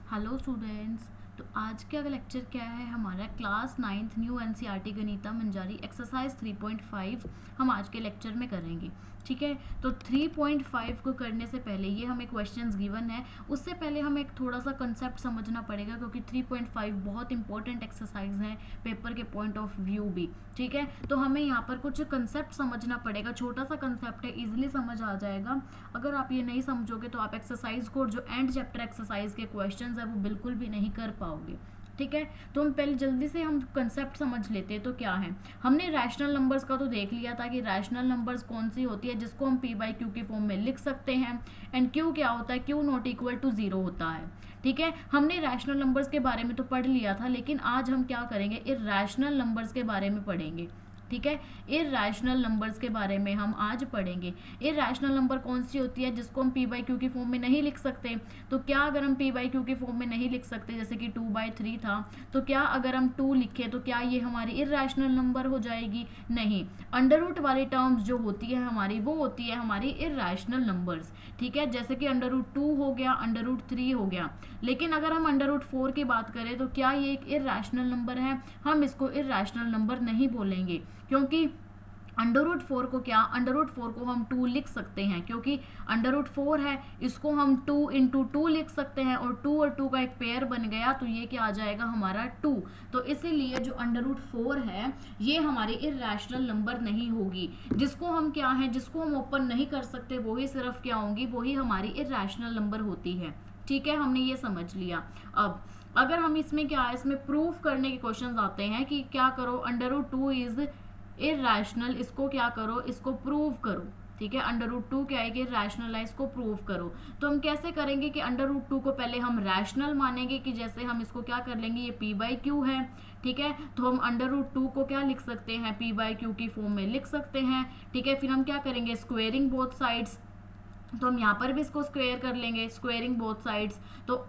Hello students. तो आज का लेक्चर क्या है हमारा class 9th new NCERT Ganita Manjari exercise 3.5 हम आज के लेक्चर में करेंगे। ठीक है, तो 3.5 को करने से पहले ये हमें क्वेश्चंस गिवन है, उससे पहले हमें एक थोड़ा सा कंसेप्ट समझना पड़ेगा क्योंकि 3.5 बहुत इंपॉर्टेंट एक्सरसाइज है पेपर के पॉइंट ऑफ व्यू भी। ठीक है, तो हमें यहाँ पर कुछ कंसेप्ट समझना पड़ेगा। छोटा सा कंसेप्ट है, इजिली समझ आ जाएगा। अगर आप ये नहीं समझोगे तो आप एक्सरसाइज को जो एंड चैप्टर एक्सरसाइज के क्वेश्चंस है वो बिल्कुल भी नहीं कर पाओगे। ठीक है, तो हम पहले जल्दी से हम कंसेप्ट समझ लेते हैं। तो क्या है, हमने रैशनल नंबर्स का तो देख लिया था कि रैशनल नंबर्स कौन सी होती है जिसको हम पी बाई क्यू की फॉर्म में लिख सकते हैं। एंड क्यू क्या होता है, Q not equal to zero होता है। ठीक है, हमने रैशनल नंबर्स के बारे में तो पढ़ लिया था, लेकिन आज हम क्या करेंगे, इर्रेशनल नंबर्स के बारे में पढ़ेंगे। ठीक है, इर्रेशनल नंबर्स के बारे में हम आज पढ़ेंगे। इर्रेशनल नंबर कौन सी होती है जिसको हम पी बाई क्यू की फॉर्म में नहीं लिख सकते। तो क्या अगर हम पी बाई क्यू की फॉर्म में नहीं लिख सकते, जैसे कि 2/3 था, तो क्या अगर हम 2 लिखे तो क्या ये हमारी इर्रेशनल नंबर हो जाएगी? नहीं। अंडर रूट वाली टर्म्स जो होती है हमारी, वो होती है हमारी इर्रेशनल नंबर्स। ठीक है, जैसे कि अंडर रूट 2 हो गया, अंडर रूट 3 हो गया। लेकिन अगर हम अंडर रूट 4 की बात करें तो क्या ये एक इर्रेशनल नंबर है? हम इसको इर्रेशनल नंबर नहीं बोलेंगे, क्योंकि अंडर रूट 4 को क्या, अंडर रूट 4 को हम 2 लिख सकते हैं, क्योंकि अंडर रूट 4 है, इसको हम 2 इंटू 2 लिख सकते हैं और 2 और 2 का एक पेयर बन गया, तो ये क्या आ जाएगा हमारा 2। तो इसीलिए जो अंडर रूट 4 है ये हमारी इर्रेशनल नंबर नहीं होगी। जिसको हम क्या है, जिसको हम ओपन नहीं कर सकते वो ही सिर्फ क्या होंगी, वही हमारी इर्रेशनल नंबर होती है। ठीक है, हमने ये समझ लिया। अब अगर हम इसमें क्या है, इसमें प्रूफ करने के क्वेश्चंस आते हैं कि क्या करो, अंडर रूट 2 इज इर्रेशनल, इसको क्या करो, इसको प्रूव करो। ठीक है, अंडर रूट 2 क्या है कि रैशनल है, इसको प्रूव करो। तो हम कैसे करेंगे कि अंडर रूट 2 को पहले हम रैशनल मानेंगे, कि जैसे हम इसको क्या कर लेंगे, ये पी बाई क्यू है। ठीक है, तो हम अंडर रूट 2 को क्या लिख सकते हैं, पी बाई क्यू की फॉर्म में लिख सकते हैं। ठीक है, फिर हम क्या करेंगे, स्क्वेयरिंग बोथ साइड्स, तो हम यहाँ पर भी इसको स्क्वेयर कर लेंगे, स्क्वेयरिंग बोथ साइड्स। तो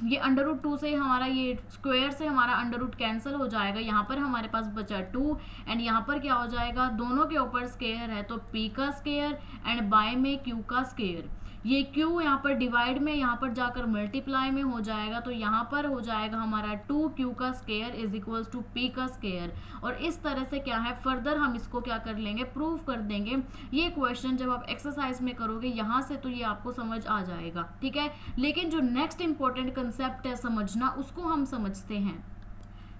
ये अंडर रूट 2 से हमारा, ये स्क्वेयर से हमारा अंडर रूट कैंसिल हो जाएगा, यहाँ पर हमारे पास बचा 2 एंड यहाँ पर क्या हो जाएगा, दोनों के ऊपर स्क्वेयर है तो p का स्क्वेयर एंड बाय में q का स्क्वेयर। ये q यहाँ पर डिवाइड में, यहाँ पर जाकर मल्टीप्लाई में हो जाएगा, तो यहाँ पर हो जाएगा हमारा 2q का square is equals to p का स्क्वेयर। और इस तरह से क्या है, फर्दर हम इसको क्या कर लेंगे, प्रूव कर देंगे। ये क्वेश्चन जब आप एक्सरसाइज में करोगे यहाँ से तो ये आपको समझ आ जाएगा। ठीक है, लेकिन जो नेक्स्ट इंपॉर्टेंट कंसेप्ट है समझना, उसको हम समझते हैं।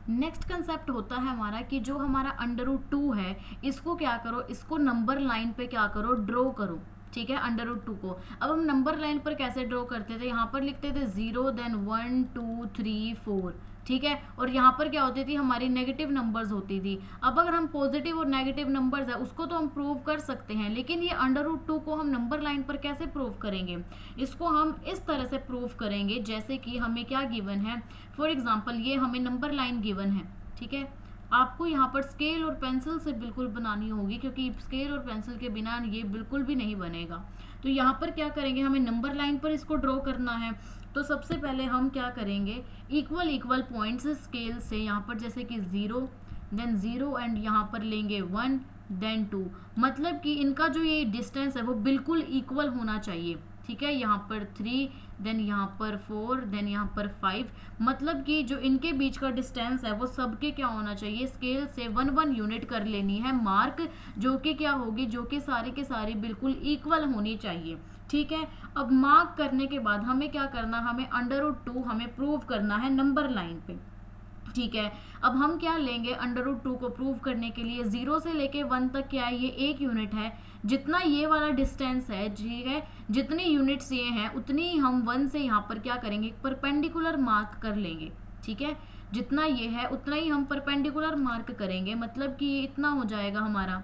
नेक्स्ट कंसेप्ट होता है हमारा कि जो हमारा अंडर रूट 2 है, इसको क्या करो, इसको नंबर लाइन पे क्या करो, ड्रॉ करो। ठीक है, अंडर रूट 2 को अब हम नंबर लाइन पर कैसे ड्रॉ करते थे, यहाँ पर लिखते थे 0 देन 1 2 3 4। ठीक है, और यहाँ पर क्या होती थी, हमारी नेगेटिव नंबर्स होती थी। अब अगर हम पॉजिटिव और नेगेटिव नंबर्स है उसको तो हम प्रूव कर सकते हैं, लेकिन ये अंडर रूट 2 को हम नंबर लाइन पर कैसे प्रूव करेंगे, इसको हम इस तरह से प्रूव करेंगे जैसे कि हमें क्या गिवन है। फॉर एग्जाम्पल ये हमें नंबर लाइन गिवन है। ठीक है, आपको यहाँ पर स्केल और पेंसिल से बिल्कुल बनानी होगी, क्योंकि स्केल और पेंसिल के बिना ये बिल्कुल भी नहीं बनेगा। तो यहाँ पर क्या करेंगे, हमें नंबर लाइन पर इसको ड्रॉ करना है। तो सबसे पहले हम क्या करेंगे, इक्वल इक्वल पॉइंट्स स्केल से, यहाँ पर जैसे कि 0 देन 0 एंड यहाँ पर लेंगे 1 देन 2, मतलब कि इनका जो ये डिस्टेंस है वो बिल्कुल इक्वल होना चाहिए। ठीक है, यहाँ पर 3 देन यहाँ पर 4 देन यहाँ पर 5, मतलब कि जो इनके बीच का डिस्टेंस है वो सबके क्या होना चाहिए, स्केल से 1 यूनिट कर लेनी है मार्क, जो कि क्या होगी, जो कि सारी के सारी बिल्कुल इक्वल होनी चाहिए। ठीक है, अब मार्क करने के बाद हमें क्या करना, हमें अंडर रूट 2 हमें प्रूव करना है नंबर लाइन पे। ठीक है, अब हम क्या लेंगे, अंडर रूट 2 को प्रूव करने के लिए 0 से लेके 1 तक क्या है, ये 1 यूनिट है। जितना ये वाला डिस्टेंस है, ठीक है, जितनी यूनिट्स ये हैं उतनी हम 1 से यहाँ पर क्या करेंगे, परपेंडिकुलर मार्क कर लेंगे। ठीक है, जितना ये है उतना ही हम परपेंडिकुलर मार्क करेंगे, मतलब कि ये इतना हो जाएगा हमारा।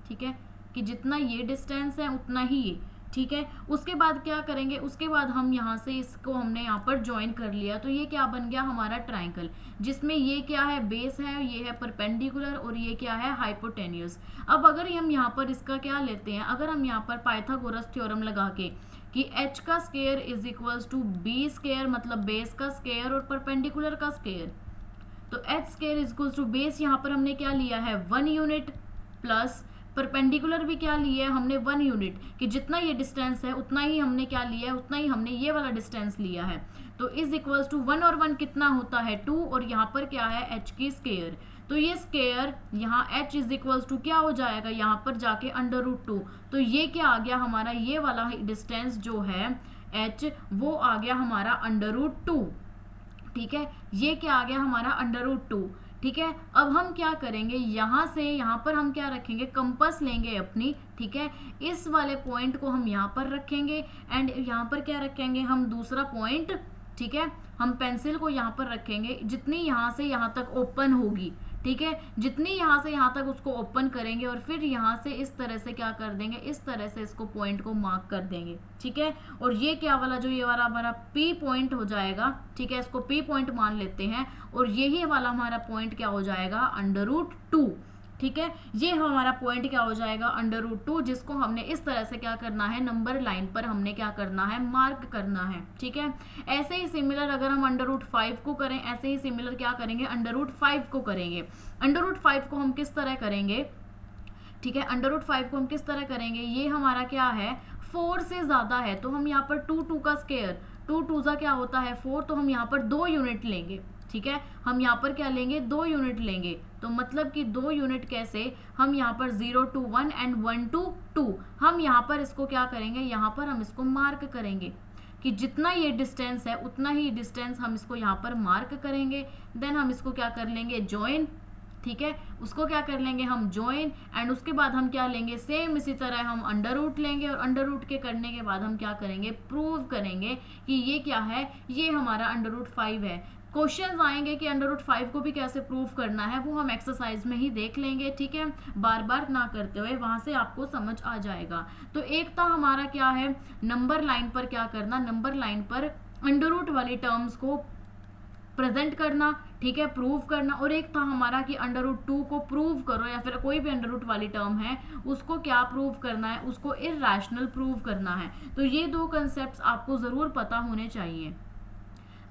ठीक है, कि जितना ये डिस्टेंस है उतना ही ये। ठीक है, उसके बाद क्या करेंगे, उसके बाद हम यहाँ से इसको हमने यहाँ पर ज्वाइन कर लिया, तो ये क्या बन गया हमारा ट्राइंगल, जिसमें ये क्या है, बेस है, ये है परपेंडिकुलर और ये क्या है, हाइपोटेन्यूस। अब अगर हम यहाँ पर इसका क्या लेते हैं, अगर हम यहाँ पर पाइथागोरस थ्योरम लगा के कि h का square is equals to b square, मतलब बेस का स्क्वायर और परपेंडिकुलर का स्क्वायर, तो h square is equals to base, यहाँ पर हमने क्या लिया है 1 यूनिट प्लस परपेंडिकुलर भी क्या लिया है हमने 1 यूनिट, कि जितना ये डिस्टेंस है उतना ही हमने क्या लिया है, उतना ही हमने ये वाला डिस्टेंस लिया है। तो इज इक्वल्स टू 1 और 1 कितना होता है 2, और यहाँ पर क्या है h की स्केयर, तो ये स्केयर यहाँ h इज इक्वल्स टू क्या हो जाएगा यहाँ पर जाके √2। तो ये क्या आ गया हमारा, ये वाला डिस्टेंस जो है h वो आ गया हमारा √2। ठीक है, ये क्या आ गया हमारा √2। ठीक है, अब हम क्या करेंगे, यहाँ से यहाँ पर हम क्या रखेंगे, कंपास लेंगे अपनी। ठीक है, इस वाले पॉइंट को हम यहाँ पर रखेंगे एंड यहाँ पर क्या रखेंगे हम दूसरा पॉइंट। ठीक है, हम पेंसिल को यहाँ पर रखेंगे, जितनी यहाँ से यहाँ तक ओपन होगी। ठीक है, जितनी यहाँ से यहाँ तक उसको ओपन करेंगे और फिर यहाँ से इस तरह से क्या कर देंगे, इस तरह से इसको पॉइंट को मार्क कर देंगे। ठीक है, और ये क्या वाला जो ये वाला हमारा P पॉइंट हो जाएगा। ठीक है, इसको P पॉइंट मान लेते हैं और यही वाला हमारा पॉइंट क्या हो जाएगा √2। ठीक है, ये हमारा पॉइंट क्या हो जाएगा √2, जिसको हमने इस तरह से क्या करना है, नंबर लाइन पर हमने क्या करना है, मार्क करना है। ठीक है, ऐसे ही सिमिलर अगर हम √5 को करें, ऐसे ही सिमिलर क्या करेंगे, √5 को करेंगे। √5 को हम किस तरह करेंगे, ठीक है, √5 को हम किस तरह करेंगे, ये हमारा क्या है 4 से ज्यादा है, तो हम यहाँ पर 2 का स्क्वायर, 2 2 क्या होता है 4, तो हम यहाँ पर 2 यूनिट लेंगे। ठीक है, हम यहाँ पर क्या लेंगे, 2 यूनिट लेंगे। तो मतलब कि 2 यूनिट कैसे, हम यहाँ पर 0 to 1 एंड 1 to 2, हम यहाँ पर इसको क्या करेंगे, यहाँ पर हम इसको मार्क करेंगे कि जितना ये डिस्टेंस है उतना ही डिस्टेंस हम इसको यहाँ पर मार्क करेंगे। देन हम इसको क्या कर लेंगे, ज्वाइन। ठीक है, उसको क्या कर लेंगे हम ज्वाइन, एंड उसके बाद हम क्या लेंगे, सेम इसी तरह हम √ लेंगे और √ के करने के बाद हम क्या करेंगे, प्रूव करेंगे कि ये क्या है, ये हमारा √5 है। क्वेश्चंस आएंगे कि √5 को भी कैसे प्रूव करना है, वो हम एक्सरसाइज में ही देख लेंगे। ठीक है, बार बार ना करते हुए, वहां से आपको समझ आ जाएगा। तो एक था हमारा क्या है, नंबर लाइन पर क्या करना, नंबर लाइन पर √ वाली टर्म्स को प्रेजेंट करना। ठीक है, प्रूव करना। और एक था हमारा कि √2 को प्रूव करो, या फिर कोई भी √ वाली टर्म है उसको क्या प्रूव करना है, उसको इरैशनल प्रूव करना है। तो ये 2 कंसेप्ट आपको जरूर पता होने चाहिए।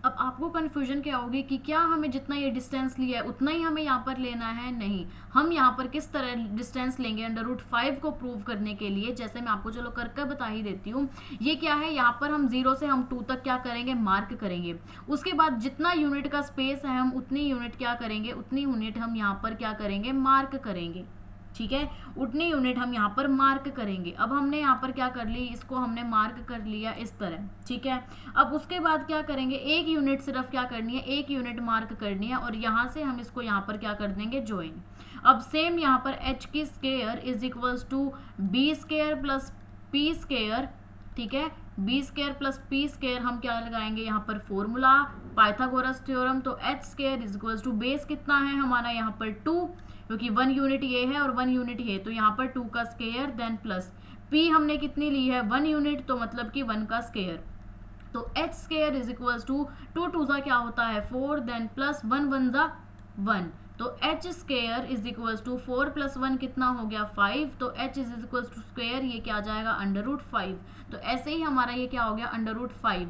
अब आपको कंफ्यूजन क्या होगी कि क्या हमें जितना ये डिस्टेंस लिया है उतना ही हमें यहाँ पर लेना है, नहीं, हम यहाँ पर किस तरह डिस्टेंस लेंगे √5 को प्रूव करने के लिए, जैसे मैं आपको चलो कर बता ही देती हूँ। ये क्या है, यहाँ पर हम 0 से हम 2 तक क्या करेंगे, मार्क करेंगे। उसके बाद जितना यूनिट का स्पेस है हम उतनी यूनिट क्या करेंगे, उतनी यूनिट हम यहाँ पर क्या करेंगे, मार्क करेंगे। ठीक है, उतनी यूनिट हम यहाँ पर मार्क करेंगे। अब हमने यहाँ पर क्या कर ली, इसको हमने मार्क कर लिया इस तरह। ठीक है, अब उसके बाद क्या करेंगे, एक यूनिट सिर्फ क्या करनी है, एक यूनिट मार्क करनी है और यहाँ से हम इसको यहाँ पर क्या कर देंगे, ज्वाइन। अब सेम यहाँ पर h की square is equals to b square plus p square. ठीक है, b square plus p square हम क्या लगाएंगे यहाँ पर, फॉर्मूला पाइथागोरस थ्योरम। तो h square is equals to base कितना है हमारा यहाँ पर 2, क्योंकि 1 यूनिट ये है और 1 यूनिट ये, तो यहाँ पर 2 का स्क्वायर, देन प्लस p हमने कितनी ली है 1 यूनिट, तो मतलब कि 1 का स्क्वायर। तो h square is equals to 2 2 क्या होता है 4, देन प्लस 1 1 1, तो h square is equals to 4 + 1 कितना हो गया 5, तो h is equals to square, ये क्या आ जाएगा √5। तो ऐसे ही हमारा ये क्या हो गया √5।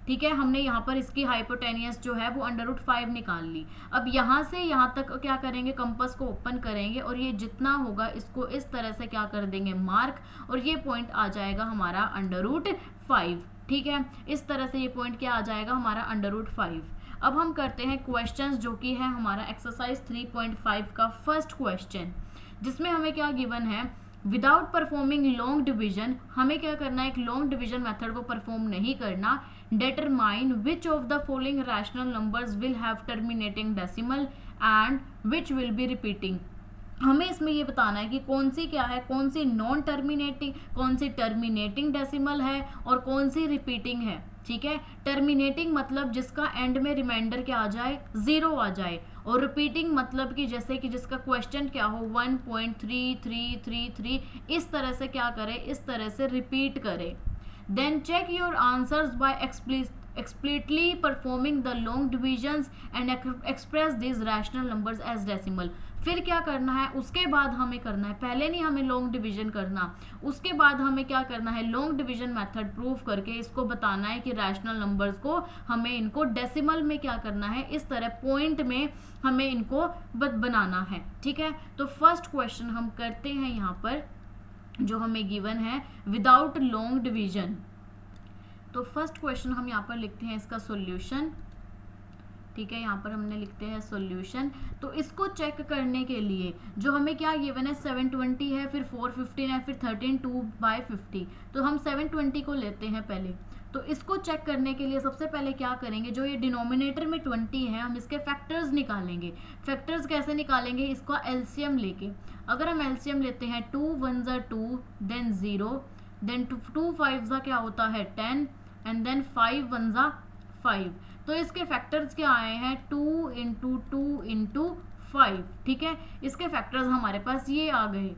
ठीक है, हमने यहाँ पर इसकी हाइपोटेनियस जो है वो √5 निकाल ली। अब यहाँ से यहाँ तक क्या करेंगे, कंपास को ओपन करेंगे और ये जितना होगा इसको इस तरह से क्या कर देंगे, मार्क, और ये पॉइंट आ जाएगा हमारा √5। ठीक है, इस तरह से ये पॉइंट क्या आ जाएगा हमारा √5। अब हम करते हैं क्वेश्चंस, जो कि है हमारा एक्सरसाइज 3.5 का फर्स्ट क्वेश्चन, जिसमें हमें क्या गिवन है, विदाउट परफॉर्मिंग लॉन्ग डिवीजन, हमें क्या करना है, एक लॉन्ग डिवीजन मेथड को परफॉर्म नहीं करना। Determine which of the following rational numbers will have terminating decimal and which will be repeating. हमें इसमें ये बताना है कि कौन सी क्या है, कौन सी नॉन टर्मिनेटिंग, कौन सी टर्मिनेटिंग डेसिमल है और कौन सी रिपीटिंग है। ठीक है, टर्मिनेटिंग मतलब जिसका एंड में रिमाइंडर क्या आ जाए, 0 आ जाए, और रिपीटिंग मतलब कि जैसे कि जिसका क्वेश्चन क्या हो 1.3333, इस तरह से क्या करे, इस तरह से रिपीट करे। Then check your answers by explicitly performing the long divisions and express these rational numbers as decimal। फिर क्या करना है, उसके बाद हमें करना है, पहले नहीं हमें लॉन्ग डिवीजन करना, उसके बाद हमें क्या करना है, लॉन्ग डिवीजन मेथड प्रूव करके इसको बताना है कि रैशनल नंबर्स को हमें इनको डेसिमल में क्या करना है, इस तरह पॉइंट में हमें इनको बनाना है। ठीक है, तो फर्स्ट क्वेश्चन हम करते हैं यहाँ पर जो हमें गिवन है विदाउट लॉन्ग डिवीजन। तो फर्स्ट क्वेश्चन हम यहाँ पर लिखते हैं इसका सॉल्यूशन। ठीक है, यहाँ पर हमने लिखते हैं सॉल्यूशन। तो इसको चेक करने के लिए जो हमें क्या गिवन है 720 है, फिर 415 है, फिर 13 2/50। तो हम 720 को लेते हैं पहले। तो इसको चेक करने के लिए सबसे पहले क्या करेंगे, जो ये डिनोमिनेटर में 20 है हम इसके फैक्टर्स निकालेंगे। फैक्टर्स कैसे निकालेंगे, इसका एलसीएम लेके। अगर हम एलसीएम लेते हैं 2 1 2 देन 0 देन 2 5 क्या होता है 10 एंड देन 5 1 5। तो इसके फैक्टर्स क्या आए हैं 2 × 2 × 5। ठीक है, इसके फैक्टर्स हमारे पास ये आ गए।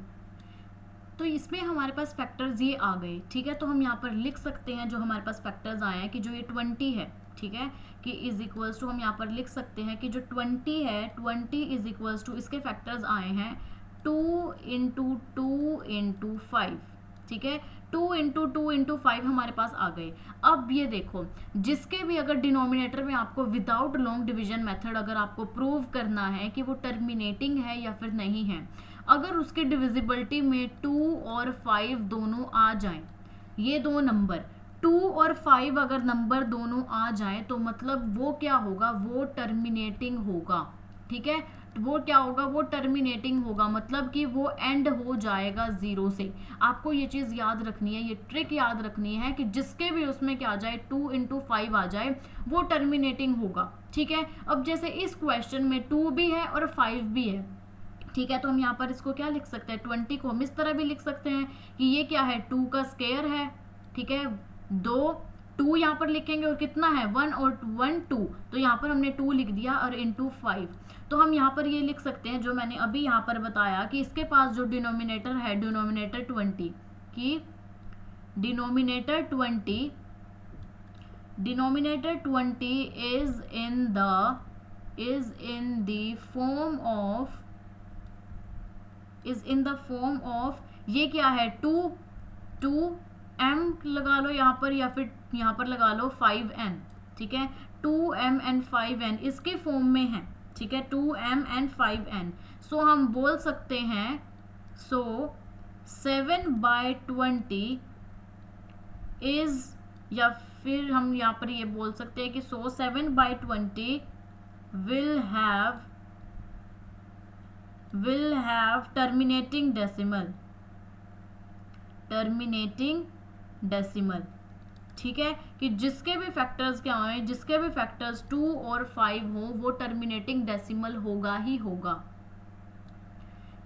तो इसमें हमारे पास फैक्टर्स ये आ गए। ठीक है, तो हम यहाँ पर लिख सकते हैं जो हमारे पास फैक्टर्स आए हैं कि जो ये 20 है, ठीक है, कि इज इक्वल्स टू हम यहाँ पर लिख सकते हैं कि जो 20 है 20 इज इक्वल्स टू इसके फैक्टर्स आए हैं 2 × 2 × 5। ठीक है, 2 × 2 × 5 हमारे पास आ गए। अब ये देखो, जिसके भी अगर डिनोमिनेटर में आपको विदाउट लॉन्ग डिवीजन मेथड अगर आपको प्रूव करना है कि वो टर्मिनेटिंग है या फिर नहीं है, अगर उसके डिविजिबिलिटी में 2 और 5 दोनों आ जाएं, ये दो नंबर 2 और 5 अगर नंबर दोनों आ जाएं तो मतलब वो क्या होगा, वो टर्मिनेटिंग होगा। ठीक है, वो क्या होगा, वो टर्मिनेटिंग होगा, मतलब कि वो एंड हो जाएगा 0 से। आपको ये चीज़ याद रखनी है, ये ट्रिक याद रखनी है कि जिसके भी उसमें क्या आ जाए 2 × 5 आ जाए वो टर्मिनेटिंग होगा। ठीक है, अब जैसे इस क्वेश्चन में 2 भी है और 5 भी है। ठीक है, तो हम यहाँ पर इसको क्या लिख सकते हैं, 20 को हम इस तरह भी लिख सकते हैं कि ये क्या है 2 का स्क्वायर है। ठीक है, 2 यहाँ पर लिखेंगे और कितना है 1 और 1 2, तो यहाँ पर हमने 2 लिख दिया और × 5। तो हम यहाँ पर ये लिख सकते हैं जो मैंने अभी यहाँ पर बताया कि इसके पास जो डिनोमिनेटर है डिनोमिनेटर 20 की denominator 20 is in the form of ये क्या है 2m लगा लो यहाँ पर या फिर यहाँ पर लगा लो 5n। ठीक है, 2m and 5n इसके फॉर्म में है। ठीक है, 2m and 5n। सो हम बोल सकते हैं 7/20 इज, या फिर हम यहाँ पर ये बोल सकते हैं कि 7/20 will have terminating decimal। ठीक है, कि जिसके भी फैक्टर्स क्या हों, जिसके भी फैक्टर्स 2 और 5 हो वो टर्मिनेटिंग डेसिमल होगा ही होगा।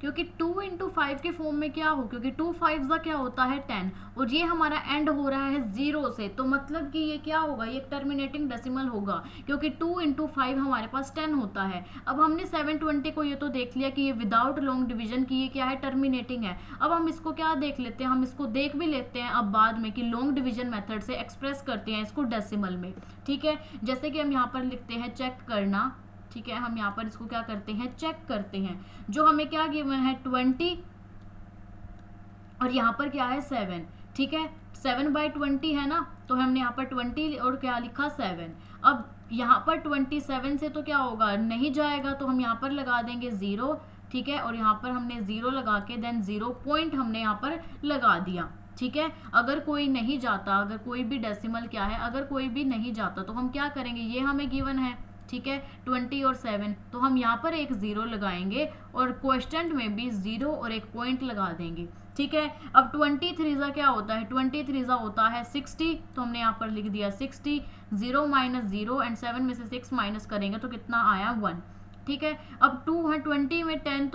क्योंकि 2 × 5 के फॉर्म में क्या हो, क्योंकि 2 5 का क्या होता है 10 और ये हमारा एंड हो रहा है 0 से, तो मतलब कि ये क्या होगा, ये टर्मिनेटिंग डेसिमल होगा क्योंकि 2 × 5 हमारे पास 10 होता है। अब हमने 720 को ये तो देख लिया कि ये विदाउट लॉन्ग डिवीजन की ये क्या है टर्मिनेटिंग है। अब हम इसको क्या देख लेते हैं, हम इसको देख भी लेते हैं अब बाद में कि लॉन्ग डिवीजन मेथड से एक्सप्रेस करते हैं इसको डेसिमल में। ठीक है, जैसे कि हम यहाँ पर लिखते हैं चेक करना। ठीक है, हम यहाँ पर इसको क्या करते हैं चेक करते हैं। जो हमें क्या गिवन है 20 और यहाँ पर क्या है 7। ठीक है, 7/20 है ना, तो हमने यहाँ पर 20 और क्या लिखा 7। अब यहाँ पर 27 से तो क्या होगा नहीं जाएगा, तो हम यहाँ पर लगा देंगे 0। ठीक है, और यहाँ पर हमने 0 लगा के देन 0 पॉइंट हमने यहाँ पर लगा दिया। ठीक है, अगर कोई नहीं जाता, अगर कोई भी डेसिमल क्या है, अगर कोई भी नहीं जाता तो हम क्या करेंगे, ये हमें गिवन है। ठीक है, 20 और 7, तो हम यहाँ पर एक 0 लगाएंगे और क्वेश्चन में भी 0 और एक पॉइंट लगा देंगे। ठीक है, अब 23 क्या होता है, 23 होता है 60, तो हमने यहाँ पर लिख दिया 60। 0 - 0 एंड 7 में से 6 माइनस करेंगे तो कितना आया 1। ठीक है, अब 20 में 10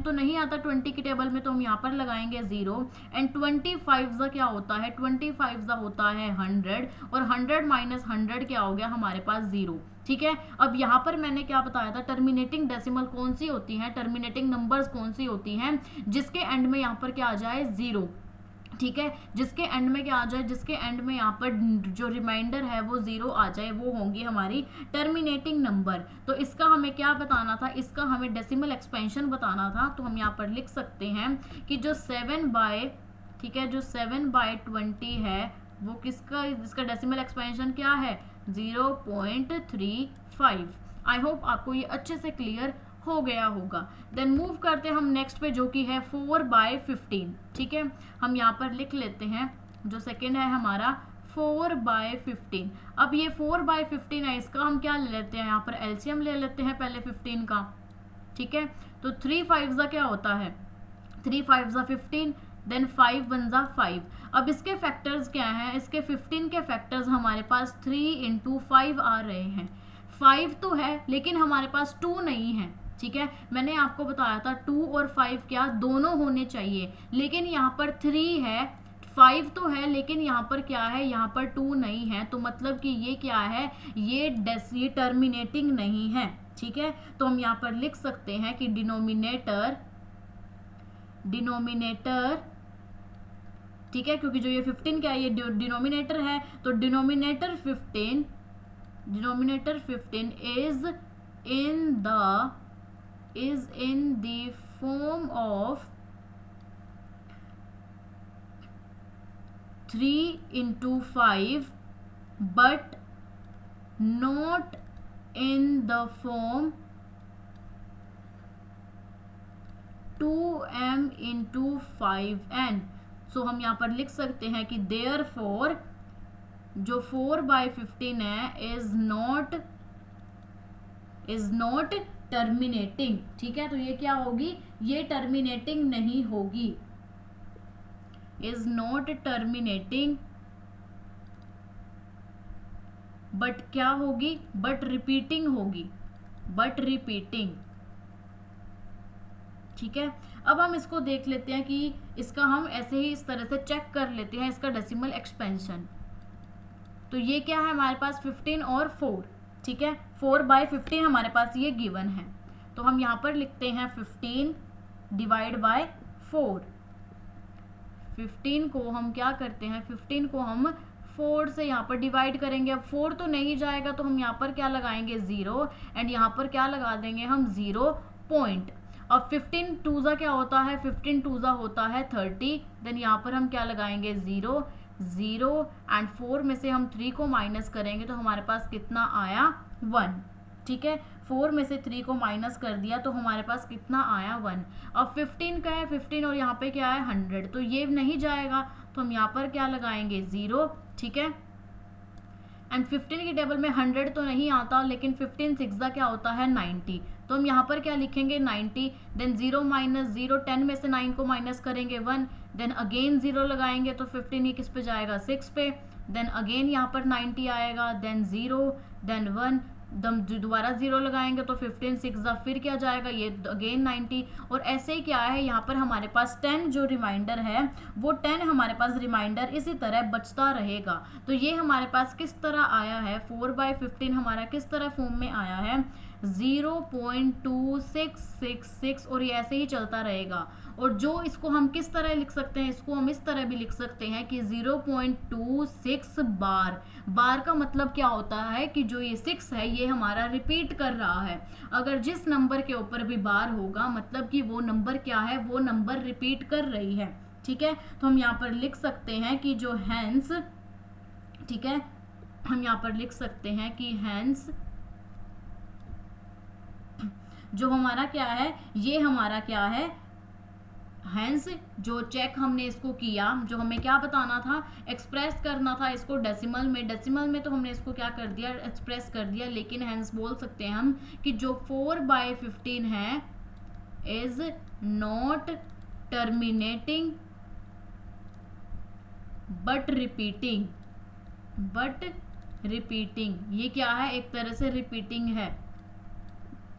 तो नहीं आता 20 की टेबल में, तो हम यहाँ पर लगाएंगे 0 एंड 25 क्या होता है, 25 होता है 100 और 100 - 100 क्या हो गया हमारे पास 0। ठीक है, अब यहाँ पर मैंने क्या बताया था, टर्मिनेटिंग डेसिमल कौन सी होती हैं, टर्मिनेटिंग नंबर्स कौन सी होती हैं जिसके एंड में यहाँ पर क्या आ जाए 0। ठीक है, जिसके एंड में क्या आ जाए, जिसके एंड में यहाँ पर जो रिमाइंडर है वो 0 आ जाए, वो होंगी हमारी टर्मिनेटिंग नंबर। तो इसका हमें क्या बताना था, इसका हमें डेसिमल एक्सपेंशन बताना था। तो हम यहाँ पर लिख सकते हैं कि जो 7/, ठीक है, जो 7/20 है वो किसका, इसका डेसिमल एक्सपेंशन क्या है, 0.35। आई होप आपको ये अच्छे से क्लियर हो गया होगा। देन मूव करते हैं हम नेक्स्ट पे, जो कि है 4/15। ठीक है, हम यहाँ पर लिख लेते हैं, जो सेकंड है हमारा 4/15। अब ये 4/15 है, इसका हम क्या ले लेते हैं, यहाँ पर एलसीएम ले लेते हैं पहले 15 का। ठीक है, तो 3 5 क्या होता है, 3 5 15, देन 5 1 5। अब इसके फैक्टर्स क्या हैं, इसके 15 के फैक्टर्स हमारे पास 3 × 5 आ रहे हैं। 5 तो है लेकिन हमारे पास 2 नहीं है। ठीक है, मैंने आपको बताया था 2 और 5 क्या दोनों होने चाहिए, लेकिन यहाँ पर 3 है, 5 तो है लेकिन यहाँ पर क्या है, यहाँ पर 2 नहीं है। तो मतलब कि ये क्या है, ये टर्मिनेटिंग नहीं है। ठीक है, तो हम यहाँ पर लिख सकते हैं कि डिनोमिनेटर, ठीक है, क्योंकि जो ये 15 क्या है, ये डिनोमिनेटर है, तो denominator 15 is in the form of 3 × 5 but not in the form 2m × 5n। सो हम यहाँ पर लिख सकते हैं कि therefore जो 4/15 है इज नॉट टर्मिनेटिंग। ठीक है, तो ये क्या होगी, ये टर्मिनेटिंग नहीं होगी, इज नॉट टर्मिनेटिंग, बट क्या होगी, बट रिपीटिंग होगी, बट रिपीटिंग। ठीक है, अब हम इसको देख लेते हैं कि इसका हम ऐसे ही इस तरह से चेक कर लेते हैं इसका डेसिमल एक्सपेंशन। तो ये क्या है हमारे पास 15 और 4। ठीक है, 4/15 हमारे पास ये गिवन है। तो हम यहाँ पर लिखते हैं 15 / 4। 15 को हम क्या करते हैं, 15 को हम 4 से यहाँ पर डिवाइड करेंगे। अब 4 तो नहीं जाएगा तो हम यहाँ पर क्या लगाएंगे, 0, एंड यहाँ पर क्या लगा देंगे हम, 0 पॉइंट। अब 15 2 क्या होता है, 15 2 होता है 30। देन यहाँ पर हम क्या लगाएंगे, 0 0, एंड 4 में से हम 3 को माइनस करेंगे तो हमारे पास कितना आया, 1। ठीक है, 4 में से 3 को माइनस कर दिया तो हमारे पास कितना आया, 1। अब 15 का है 15 और यहाँ पे क्या है 100, तो ये नहीं जाएगा तो हम यहाँ पर क्या लगाएंगे, 0। ठीक है, एंड 15 की टेबल में 100 तो नहीं आता, लेकिन 15 6 क्या होता है, 90। तो हम यहाँ पर क्या लिखेंगे, 90। देन 0 - 0, 10 में से 9 को माइनस करेंगे, 1। देन अगेन 0 लगाएंगे तो 15 ये किस पे जाएगा, 6 पे। देन अगेन यहाँ पर 90 आएगा, देन 0, देन 1, दोबारा 0 लगाएंगे तो 15 6 फिर क्या जाएगा, ये अगेन 90। और ऐसे ही क्या है, यहाँ पर हमारे पास 10 जो रिमाइंडर है वो 10 हमारे पास रिमाइंडर इसी तरह बचता रहेगा। तो ये हमारे पास किस तरह आया है, 4/15 हमारा किस तरह फॉर्म में आया है, 0.2666, और ये ऐसे ही चलता रहेगा। और जो इसको हम किस तरह लिख सकते हैं, इसको हम इस तरह भी लिख सकते हैं कि 0.26 बार। बार का मतलब क्या होता है कि जो ये 6 है ये हमारा रिपीट कर रहा है। अगर जिस नंबर के ऊपर भी बार होगा मतलब कि वो नंबर क्या है, वो नंबर रिपीट कर रही है। ठीक है, तो हम यहाँ पर लिख सकते हैं कि जो हैंस, ठीक है, हम यहाँ पर लिख सकते हैं कि हैंस जो हमारा क्या है, ये हमारा क्या है, हैंस जो चेक हमने इसको किया, जो हमें क्या बताना था, एक्सप्रेस करना था इसको डेसिमल में। डेसिमल में तो हमने इसको क्या कर दिया, एक्सप्रेस कर दिया, लेकिन हैंस बोल सकते हैं हम कि जो 4/15 है is not terminating but repeating. ये क्या है, एक तरह से रिपीटिंग है,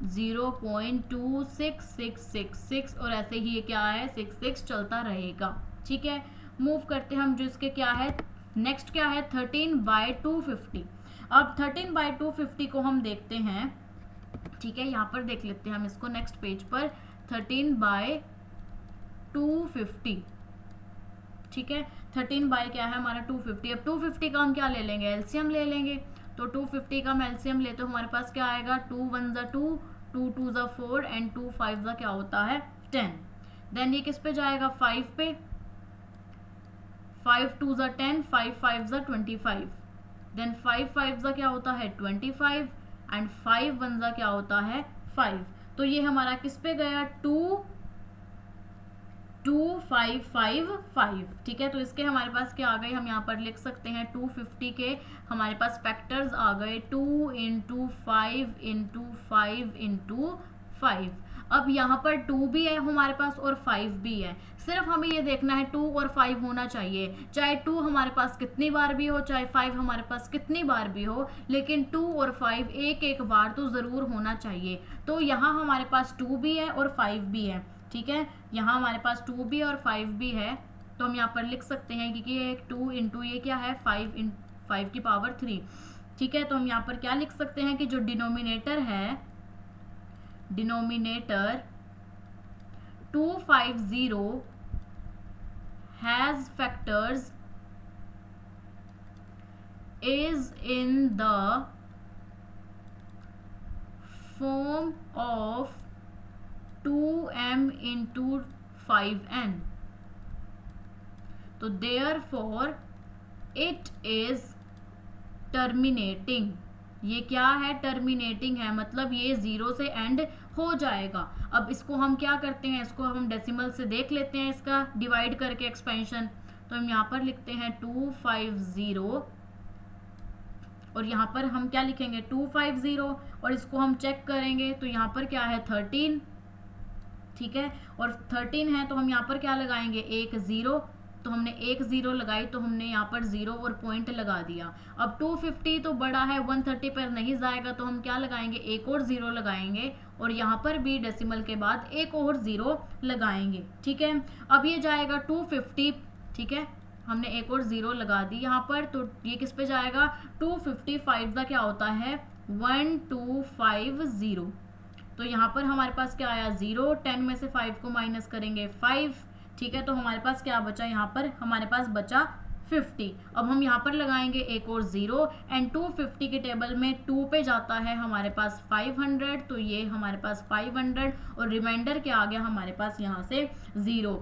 0.2666 और ऐसे ही ये क्या है, 66 चलता रहेगा। ठीक है, मूव करते हैं हम, जो इसके क्या है नेक्स्ट, क्या है 13/250। अब 13/250 को हम देखते हैं। ठीक है, यहाँ पर देख लेते हैं हम इसको नेक्स्ट पेज पर, 13/250। ठीक है। 13 बाय क्या है हमारा 250। अब 250 का हम क्या ले लेंगे, एलसीएम ले लेंगे। तो 250 का हम एलसीएम ले तो हमारे पास क्या आएगा, 2 1 ज़ा 2, 2 2 ज़ा 4 एंड 2 5 ज़ा क्या होता है 10। देन ये किस पे जाएगा, 5 पे, 5 2 ज़ा 10, 5 5 ज़ा 25। देन 5 5 ज़ा क्या होता है 25 एंड 5 1 ज़ा क्या होता है 5। तो ये हमारा किस पे गया, 2 2 5 5 5, ठीक है। तो इसके हमारे पास क्या आ गए, हम यहाँ पर लिख सकते हैं 250 के हमारे पास फैक्टर्स आ गए 2 इंटू 5 इंटू 5 इंटू 5। अब यहाँ पर 2 भी है हमारे पास और 5 भी है, सिर्फ हमें ये देखना है 2 और 5 होना चाहिए, चाहे 2 हमारे पास कितनी बार भी हो, चाहे 5 हमारे पास कितनी बार भी हो, लेकिन 2 और 5 एक एक बार तो ज़रूर होना चाहिए। तो यहाँ हमारे पास 2 भी है और 5 भी है, ठीक है। यहाँ हमारे पास 2 भी और 5 भी है, तो हम यहाँ पर लिख सकते हैं क्योंकि ये 2 इंटू ये क्या है 5 की पावर 3, ठीक है। तो हम यहाँ पर क्या लिख सकते हैं कि जो डिनोमिनेटर है, denominator 250 has factors is in the form of 2m into 5n, तो therefore it is terminating। ये क्या है, टर्मिनेटिंग है, मतलब ये 0 से एंड हो जाएगा। अब इसको हम क्या करते हैं, इसको हम डेसिमल से देख लेते हैं, इसका डिवाइड करके एक्सपेंशन। तो हम यहाँ पर लिखते हैं 250 और यहाँ पर हम क्या लिखेंगे 250 और इसको हम चेक करेंगे तो यहाँ पर क्या है 13, ठीक है। और 13 है तो हम यहाँ पर क्या लगाएंगे, एक 0, तो हमने एक 0 लगाई तो हमने यहाँ पर 0 और पॉइंट लगा दिया। अब 250 तो बड़ा है, 130 पर नहीं जाएगा, तो हम क्या लगाएंगे, एक और 0 लगाएंगे और यहाँ पर भी डेसिमल के बाद एक और 0 लगाएंगे, ठीक है। अब ये जाएगा 250, ठीक है, हमने एक और 0 लगा दी यहाँ पर, तो ये किस पे जाएगा 255 का क्या होता है 1250। तो यहाँ पर हमारे पास क्या आया 0, 10 में से 5 को माइनस करेंगे 5, ठीक है। तो हमारे पास क्या बचा, यहाँ पर हमारे पास बचा 50। अब हम यहाँ पर लगाएंगे एक और 0 एंड 250 के टेबल में 2 पे जाता है हमारे पास 500, तो ये हमारे पास 500 और रिमाइंडर क्या आ गया हमारे पास यहाँ से 0।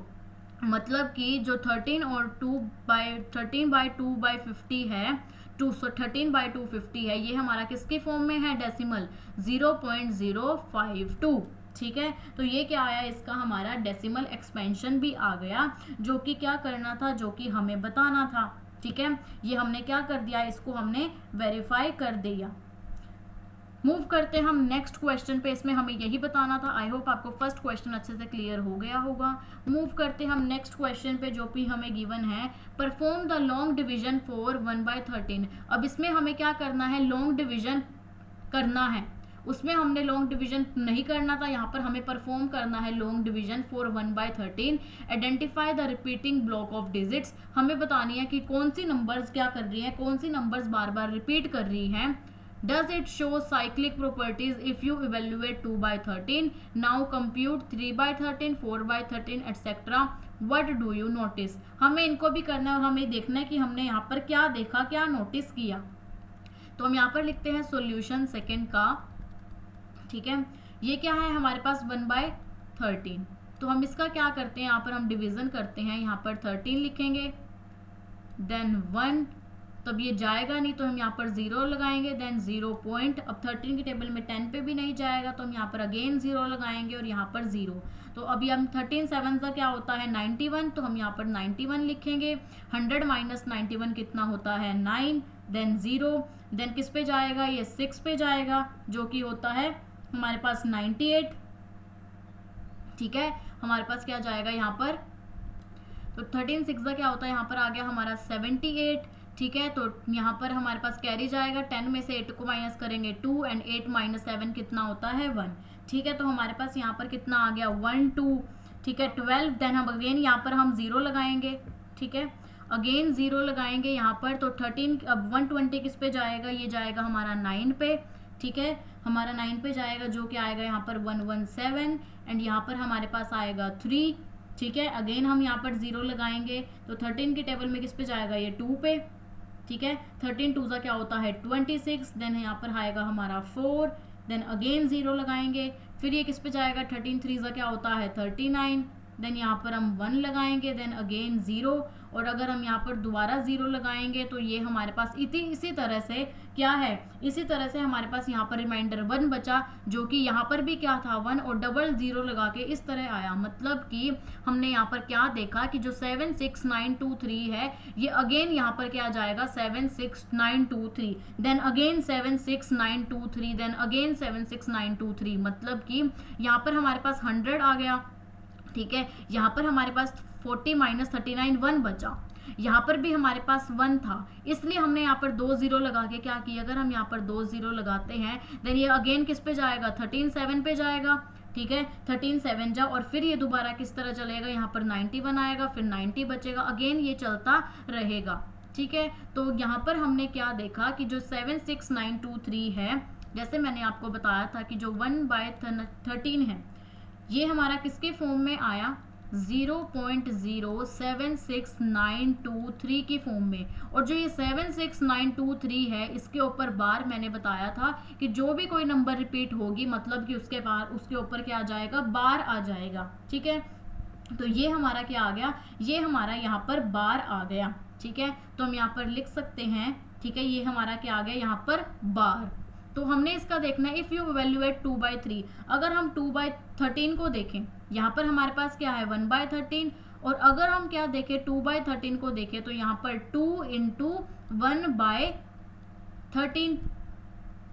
मतलब कि जो 13 और 13 बाई 2 बाई 50 है, 13 बाई 250 है, ये हमारा किसके फॉर्म में है, डेसिमल 0.052, ठीक है। तो ये क्या आया, इसका हमारा डेसिमल एक्सपेंशन भी आ गया, जो कि क्या करना था, जो कि हमें बताना था, ठीक है। ये हमने क्या कर दिया, इसको हमने वेरीफाई कर दिया। मूव करते हैं हम नेक्स्ट क्वेश्चन पे, इसमें हमें यही बताना था। आई होप आपको फर्स्ट क्वेश्चन अच्छे से क्लियर हो गया होगा। मूव करते हैं हम नेक्स्ट क्वेश्चन पे, जो भी हमें गिवन है, perform the long division for 1/13। अब इसमें हमें क्या करना है, लॉन्ग डिवीजन करना है, उसमें हमने लॉन्ग डिवीजन नहीं करना था, यहाँ पर हमें परफॉर्म करना है long division for 1/13। Identify the repeating block of digits, हमें बतानी है कि कौन सी नंबर्स क्या कर रही हैं, कौन सी नंबर्स बार बार रिपीट कर रही हैं। Does it show cyclic properties if you evaluate 2/13? Now compute 3/13, 4/13, etc. What do you notice? हमें इनको भी करना है और हमें देखना है कि हमने यहाँ पर क्या देखा, क्या नोटिस किया। तो हम यहाँ पर लिखते हैं सॉल्यूशन सेकंड का, ठीक है। ये क्या है हमारे पास 1/13, तो हम इसका क्या करते हैं, यहाँ पर हम डिवीजन करते हैं, यहाँ पर 13 लिखेंगे, देन 1, तब ये जाएगा नहीं तो हम यहाँ पर 0 लगाएंगे, देन 0 पॉइंट। अब 13 की टेबल में 10 पे भी नहीं जाएगा तो हम यहाँ पर अगेन 0 लगाएंगे और यहाँ पर 0। तो अभी हम 13 7 का क्या होता है 91, तो हम यहाँ पर 91 लिखेंगे। 100 माइनस 91 कितना होता है 9, देन 0, देन किस पे जाएगा, ये 6 पे जाएगा, जो कि होता है हमारे पास 98, ठीक है। हमारे पास क्या जाएगा यहाँ पर, तो 13 6 का क्या होता है, यहाँ पर आ गया हमारा 78, ठीक है। तो यहाँ पर हमारे पास कैरी जाएगा, 10 में से 8 को माइनस करेंगे 2 एंड 8 माइनस 7 कितना होता है 1, ठीक है। तो हमारे पास यहाँ पर कितना आ गया 1 2, ठीक है 12, देन हम अगेन यहाँ पर हम 0 लगाएंगे, ठीक है, अगेन 0 लगाएंगे यहाँ पर। तो 13, अब 120 किस पे जाएगा, ये जाएगा हमारा 9 पे, ठीक है, हमारा 9 पे जाएगा, जो कि आएगा यहाँ पर 117 एंड यहाँ पर हमारे पास आएगा 3, ठीक है। अगेन हम यहाँ पर 0 लगाएंगे तो 13 की टेबल में किस पे जाएगा, ये 2 पे, ठीक है। 13 2 का क्या होता है 26, देन यहाँ पर आएगा हमारा 4, देन अगेन 0 लगाएंगे, फिर ये किस पे जाएगा 13 3 का क्या होता है 39, देन यहाँ पर हम 1 लगाएंगे, देन अगेन 0, और अगर हम यहाँ पर दोबारा 0 लगाएंगे तो ये हमारे पास इसी तरह से क्या है, इसी तरह से हमारे पास यहाँ पर रिमाइंडर 1 बचा, जो कि यहाँ पर भी क्या था 1 और डबल 0 लगा के इस तरह आया। मतलब कि हमने यहाँ पर क्या देखा कि जो 76923 है ये अगेन यहाँ पर क्या जाएगा 76923, देन अगेन 76923, देन अगेन 76923, मतलब कि यहाँ पर हमारे पास 100 आ गया, ठीक है। यहाँ पर हमारे पास 40 माइनस 39 1 बचा, यहाँ पर भी हमारे पास 1 था, इसलिए हमने यहाँ पर 2 0 लगा के क्या किया, अगर हम यहाँ पर 2 0 लगाते हैं देन ये अगेन किस पे जाएगा 13 7 पे जाएगा, ठीक है। 13 7 जा, और फिर ये दोबारा किस तरह चलेगा, यहाँ पर 91 आएगा, फिर 90 बचेगा, अगेन ये चलता रहेगा, ठीक है। तो यहाँ पर हमने क्या देखा कि जो 76923 है, जैसे मैंने आपको बताया था कि जो 1/13 है ये हमारा किसके फॉर्म में आया 0.076923 की फॉर्म में, और जो ये 76923 है इसके ऊपर बार मैंने बताया था कि जो भी कोई नंबर रिपीट होगी मतलब कि उसके ऊपर क्या आ जाएगा बार आ जाएगा, ठीक है। तो ये हमारा क्या आ गया, ये हमारा यहाँ पर बार आ गया, ठीक है। तो हम यहाँ पर लिख सकते हैं, ठीक है, ये हमारा क्या आ गया यहाँ पर बार। तो हमने इसका देखना है इफ यू इवेल्युएट 2/3, अगर हम 2/13 को देखें यहाँ पर हमारे पास क्या है 1/13, और अगर हम क्या देखें 2/13 को देखें तो यहाँ पर 2 × 1/13,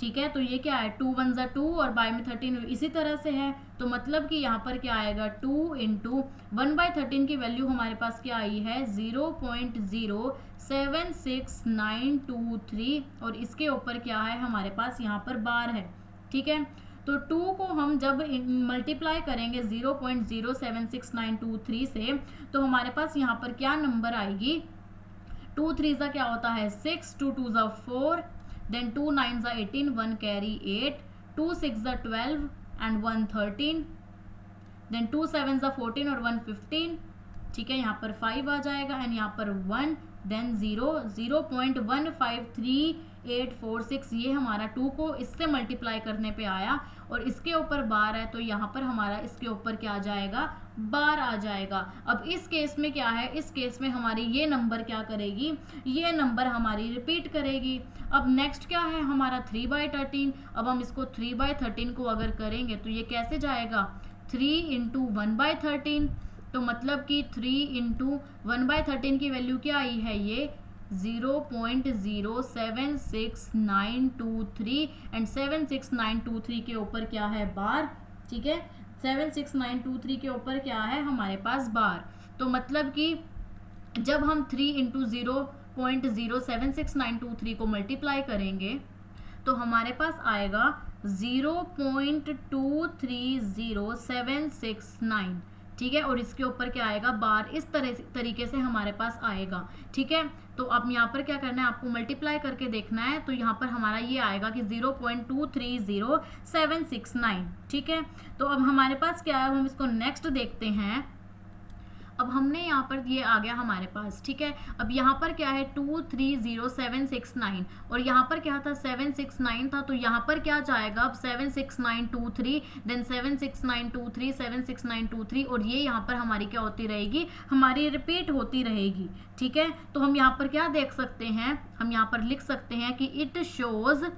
ठीक है। तो ये क्या है 2 1 = 2 और बाय में 13 इसी तरह से है, तो मतलब कि यहाँ पर क्या आएगा 2 × 1/13 की वैल्यू हमारे पास क्या आई है 0.07693, और इसके ऊपर क्या है हमारे पास यहाँ पर बार है, ठीक है। तो 2 को हम जब मल्टीप्लाई करेंगे 0.07693 से तो हमारे पास यहाँ पर क्या नंबर आएगी, 2 3 का क्या होता है 6, 2 2 4, then 2 9 18, 1 carry 8, 2 6 12 and 1 13, then 2 7 14 और 1 15, ठीक है। यहाँ पर 5 आ जाएगा एंड यहाँ पर 1, देन 0.1533846, ये हमारा 2 को इससे मल्टीप्लाई करने पे आया और इसके ऊपर बार है तो यहाँ पर हमारा इसके ऊपर क्या आ जाएगा बार आ जाएगा। अब इस केस में क्या है, इस केस में हमारी ये नंबर क्या करेगी, ये नंबर हमारी रिपीट करेगी। अब नेक्स्ट क्या है हमारा 3/13, अब हम इसको 3/13 को अगर करेंगे तो ये कैसे जाएगा 3 × 1/13, तो मतलब कि 3 × 1/13 की वैल्यू क्या आई है ये 0.07693 एंड 76923 के ऊपर क्या है बार, ठीक है। 76923 के ऊपर क्या है हमारे पास बार, तो मतलब कि जब हम 3 × 0.07693 को मल्टीप्लाई करेंगे तो हमारे पास आएगा 0.230769, ठीक है, और इसके ऊपर क्या आएगा बार, इस तरीके से हमारे पास आएगा, ठीक है। तो अब यहाँ पर क्या करना है आपको मल्टीप्लाई करके देखना है, तो यहाँ पर हमारा ये आएगा कि 0.230769, ठीक है। तो अब हमारे पास क्या है हम इसको नेक्स्ट देखते हैं। अब हमने यहाँ पर ये आ गया हमारे पास, ठीक है। अब यहाँ पर क्या है 230769 और यहाँ पर क्या था 769 था, तो यहाँ पर क्या जाएगा अब 76923, देन 76923, 76923 और ये यहाँ पर हमारी क्या होती रहेगी, हमारी रिपीट होती रहेगी, ठीक है। तो हम यहाँ पर क्या देख सकते हैं, हम यहाँ पर लिख सकते हैं कि इट शोज,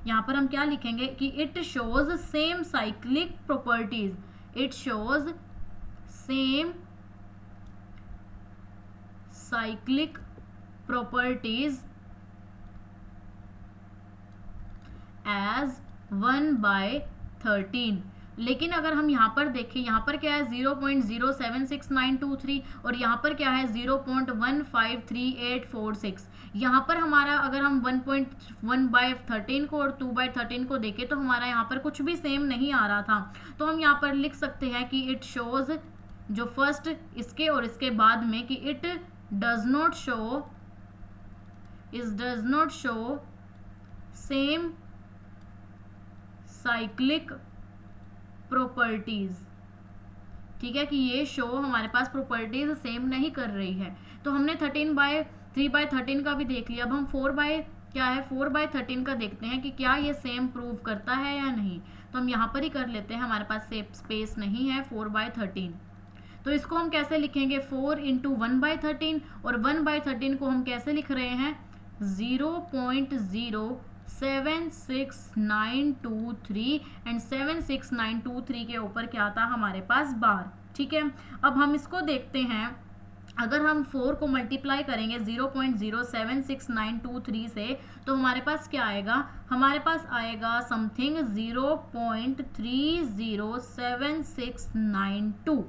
यहाँ पर हम क्या लिखेंगे कि it shows same cyclic properties, it shows same cyclic properties as 1/13। लेकिन अगर हम यहाँ पर देखें, यहाँ पर क्या है 0.07693 और यहाँ पर क्या है 0.153846। यहाँ पर हमारा अगर हम 1.1/13 को और 2/13 को देखें तो हमारा यहाँ पर कुछ भी सेम नहीं आ रहा था, तो हम यहाँ पर लिख सकते हैं कि इट शोज, जो फर्स्ट इसके और इसके बाद में, कि it does not show same cyclic properties ठीक है, कि ये शो हमारे पास प्रॉपर्टीज सेम नहीं कर रही है। तो हमने 3/13 का भी देख लिया। अब हम 4/13 का देखते हैं कि क्या ये सेम प्रूव करता है या नहीं। तो हम यहाँ पर ही कर लेते हैं, हमारे पास स्पेस नहीं है 4/13। तो इसको हम कैसे लिखेंगे, 4 × 1/13, और 1/13 को हम कैसे लिख रहे हैं, 0.07692 एंड 76923 के ऊपर क्या था हमारे पास बार। ठीक है, अब हम इसको देखते हैं, अगर हम 4 को मल्टीप्लाई करेंगे 0.07692 से तो हमारे पास क्या आएगा, हमारे पास आएगा समथिंग 0.307692।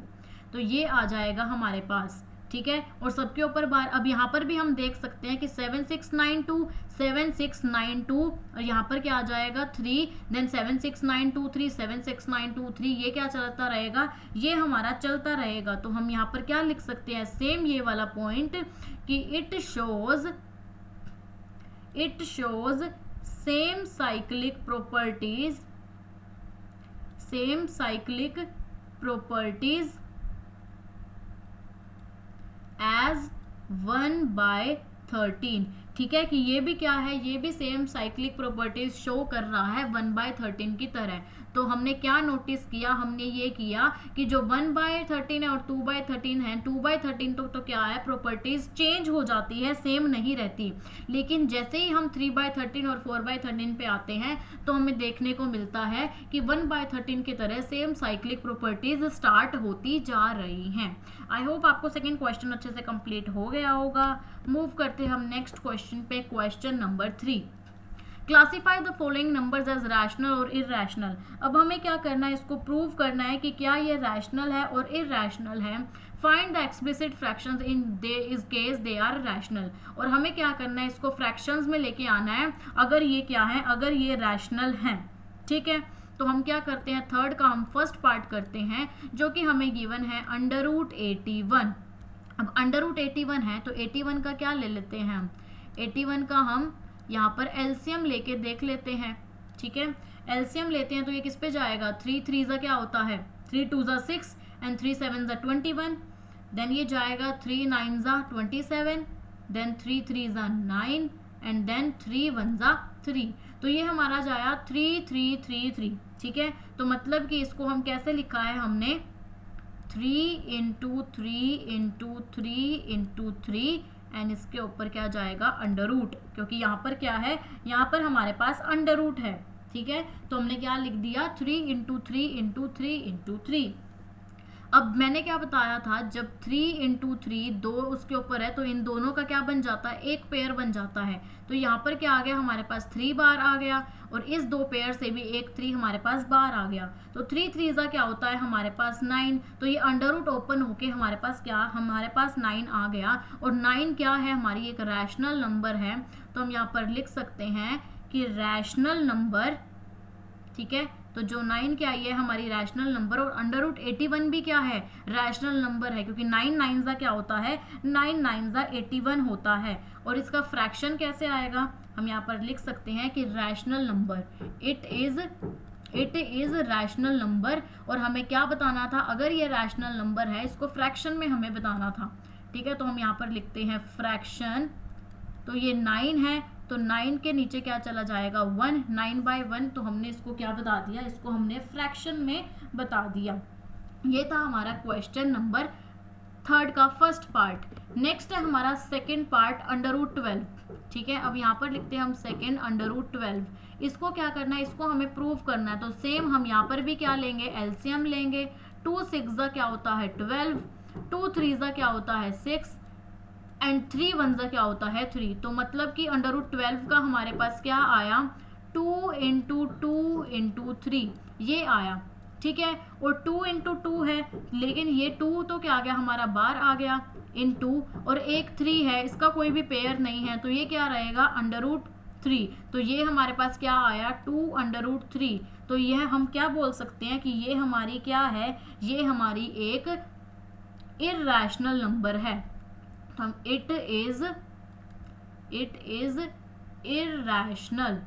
तो ये आ जाएगा हमारे पास। ठीक है, और सबके ऊपर बार। अब यहाँ पर भी हम देख सकते हैं कि 7692 और यहाँ पर क्या आ जाएगा 3, देन 76923 76923, ये क्या चलता रहेगा, ये हमारा चलता रहेगा। तो हम यहाँ पर क्या लिख सकते हैं, सेम ये वाला पॉइंट कि it shows same cyclic properties as 1/13। ठीक है, कि ये भी क्या है, ये भी सेम साइक्लिक प्रॉपर्टीज शो कर रहा है 1/13 की तरह। तो हमने क्या नोटिस किया, हमने ये किया कि जो 1/13 है और 2/13 है, 2/13 तो क्या है, प्रॉपर्टीज चेंज हो जाती है, सेम नहीं रहती। लेकिन जैसे ही हम 3/13 और 4/13 पे आते हैं तो हमें देखने को मिलता है कि 1/13 की तरह सेम साइक्लिक प्रॉपर्टीज स्टार्ट होती जा रही हैं। आई होप आपको सेकेंड क्वेश्चन अच्छे से कंप्लीट हो गया होगा। मूव करते हैं हम नेक्स्ट क्वेश्चन पे, question number 3। Classify the following numbers as rational और इरैशनल। अब हमें क्या करना है, इसको प्रूव करना है कि क्या ये रैशनल है और इरैशनल है। फाइंड द एक्सप्लिसिट फ्रैक्शंस इन इस केस दे आर रैशनल। और हमें क्या करना है, इसको फ्रैक्शंस में लेके आना है अगर ये क्या है, अगर ये रैशनल है। ठीक है, तो हम क्या करते हैं, थर्ड का हम फर्स्ट पार्ट करते हैं जो कि हमें गिवन है √81। अब √81 है तो 81 का क्या ले लेते हैं हम, 81 का हम यहाँ पर एलसीएम लेके देख लेते हैं। ठीक है, एलसीएम लेते हैं तो ये किस पे जाएगा, 3 3 क्या होता है, 3 2 6 एंड 3 7 21, देन ये जाएगा 3 9 27, देन 3 3 9 एंड देन 3 1 3। तो ये हमारा जाया 3 3 3 3। ठीक है, तो मतलब कि इसको हम कैसे लिखा है, हमने 3 × 3 × 3 × 3 एंड इसके ऊपर क्या जाएगा √, क्योंकि यहाँ पर क्या है, यहाँ पर हमारे पास √ है। ठीक है, तो हमने क्या लिख दिया 3 × 3 × 3 × 3। अब मैंने क्या बताया था, जब 3 × 3 2 उसके ऊपर है तो इन दोनों का क्या बन जाता है, एक पेयर बन जाता है। तो यहाँ पर क्या आ गया, हमारे पास 3 बार आ गया और इस 2 पेयर से भी एक 3 हमारे पास बार आ गया। तो 3 3 क्या होता है हमारे पास 9। तो ये √ ओपन होके हमारे पास क्या, हमारे पास 9 आ गया। और 9 क्या है, हमारी एक रैशनल नंबर है। तो हम यहाँ पर लिख सकते हैं कि रैशनल नंबर, ठीक है, तो जो 9 क्या है हमारी रैशनल नंबर, और √81 भी क्या है, रैशनल नंबर है, क्योंकि 9 9 क्या होता है, 9 9 81 होता है। और इसका फ्रैक्शन कैसे आएगा, हम यहाँ पर लिख सकते हैं कि rational number, it is rational number. और हमें क्या बताना था, अगर ये रैशनल नंबर है इसको फ्रैक्शन में हमें बताना था। ठीक है, तो हम यहाँ पर लिखते हैं फ्रैक्शन। तो ये 9 है तो 9 के नीचे क्या चला जाएगा 1, 9/1। तो हमने इसको क्या बता दिया, इसको हमने फ्रैक्शन में बता दिया। ये था हमारा क्वेश्चन नंबर 3 का फर्स्ट पार्ट। नेक्स्ट है हमारा सेकंड पार्ट √12। ठीक है, अब यहाँ पर लिखते हैं हम सेकंड √12। इसको क्या करना है, इसको हमें प्रूव करना है। तो सेम हम यहाँ पर भी क्या लेंगे, एलसीएम लेंगे। 2 6 क्या होता है 12, 2 3 क्या होता है 6 एंड 3 1 क्या होता है 3। तो मतलब कि √12 का हमारे पास क्या आया, 2 × 2 × 3 ये आया। ठीक है, और 2 × 2 है, लेकिन ये 2 तो क्या आ गया, हमारा बार आ गया इन 2, और एक 3 है, इसका कोई भी पेयर नहीं है, तो ये क्या रहेगा √3। तो ये हमारे पास क्या आया 2 √3। तो यह हम क्या बोल सकते हैं कि ये हमारी क्या है, ये हमारी एक इरैशनल नंबर है। तो हम इट इज इरैशनल।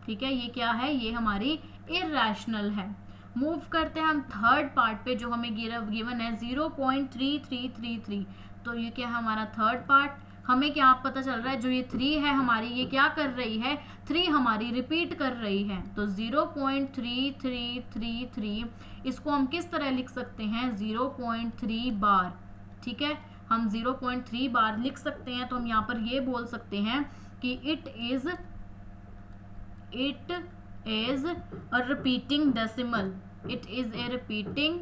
ठीक है, ये क्या है, ये हमारी इरैशनल है। मूव करते हैं हम थर्ड पार्ट पे जो हमें गिवन है 0.3333। तो ये क्या है हमारा थर्ड पार्ट। हमें क्या पता चल रहा है, जो ये 3 है हमारी, ये क्या कर रही है, 3 हमारी रिपीट कर रही है। तो 0.3333 इसको हम किस तरह लिख सकते हैं, 0.3 बार। ठीक है, हम 0.3 बार लिख सकते हैं। तो हम यहाँ पर ये बोल सकते हैं कि it is a repeating decimal. It is a repeating,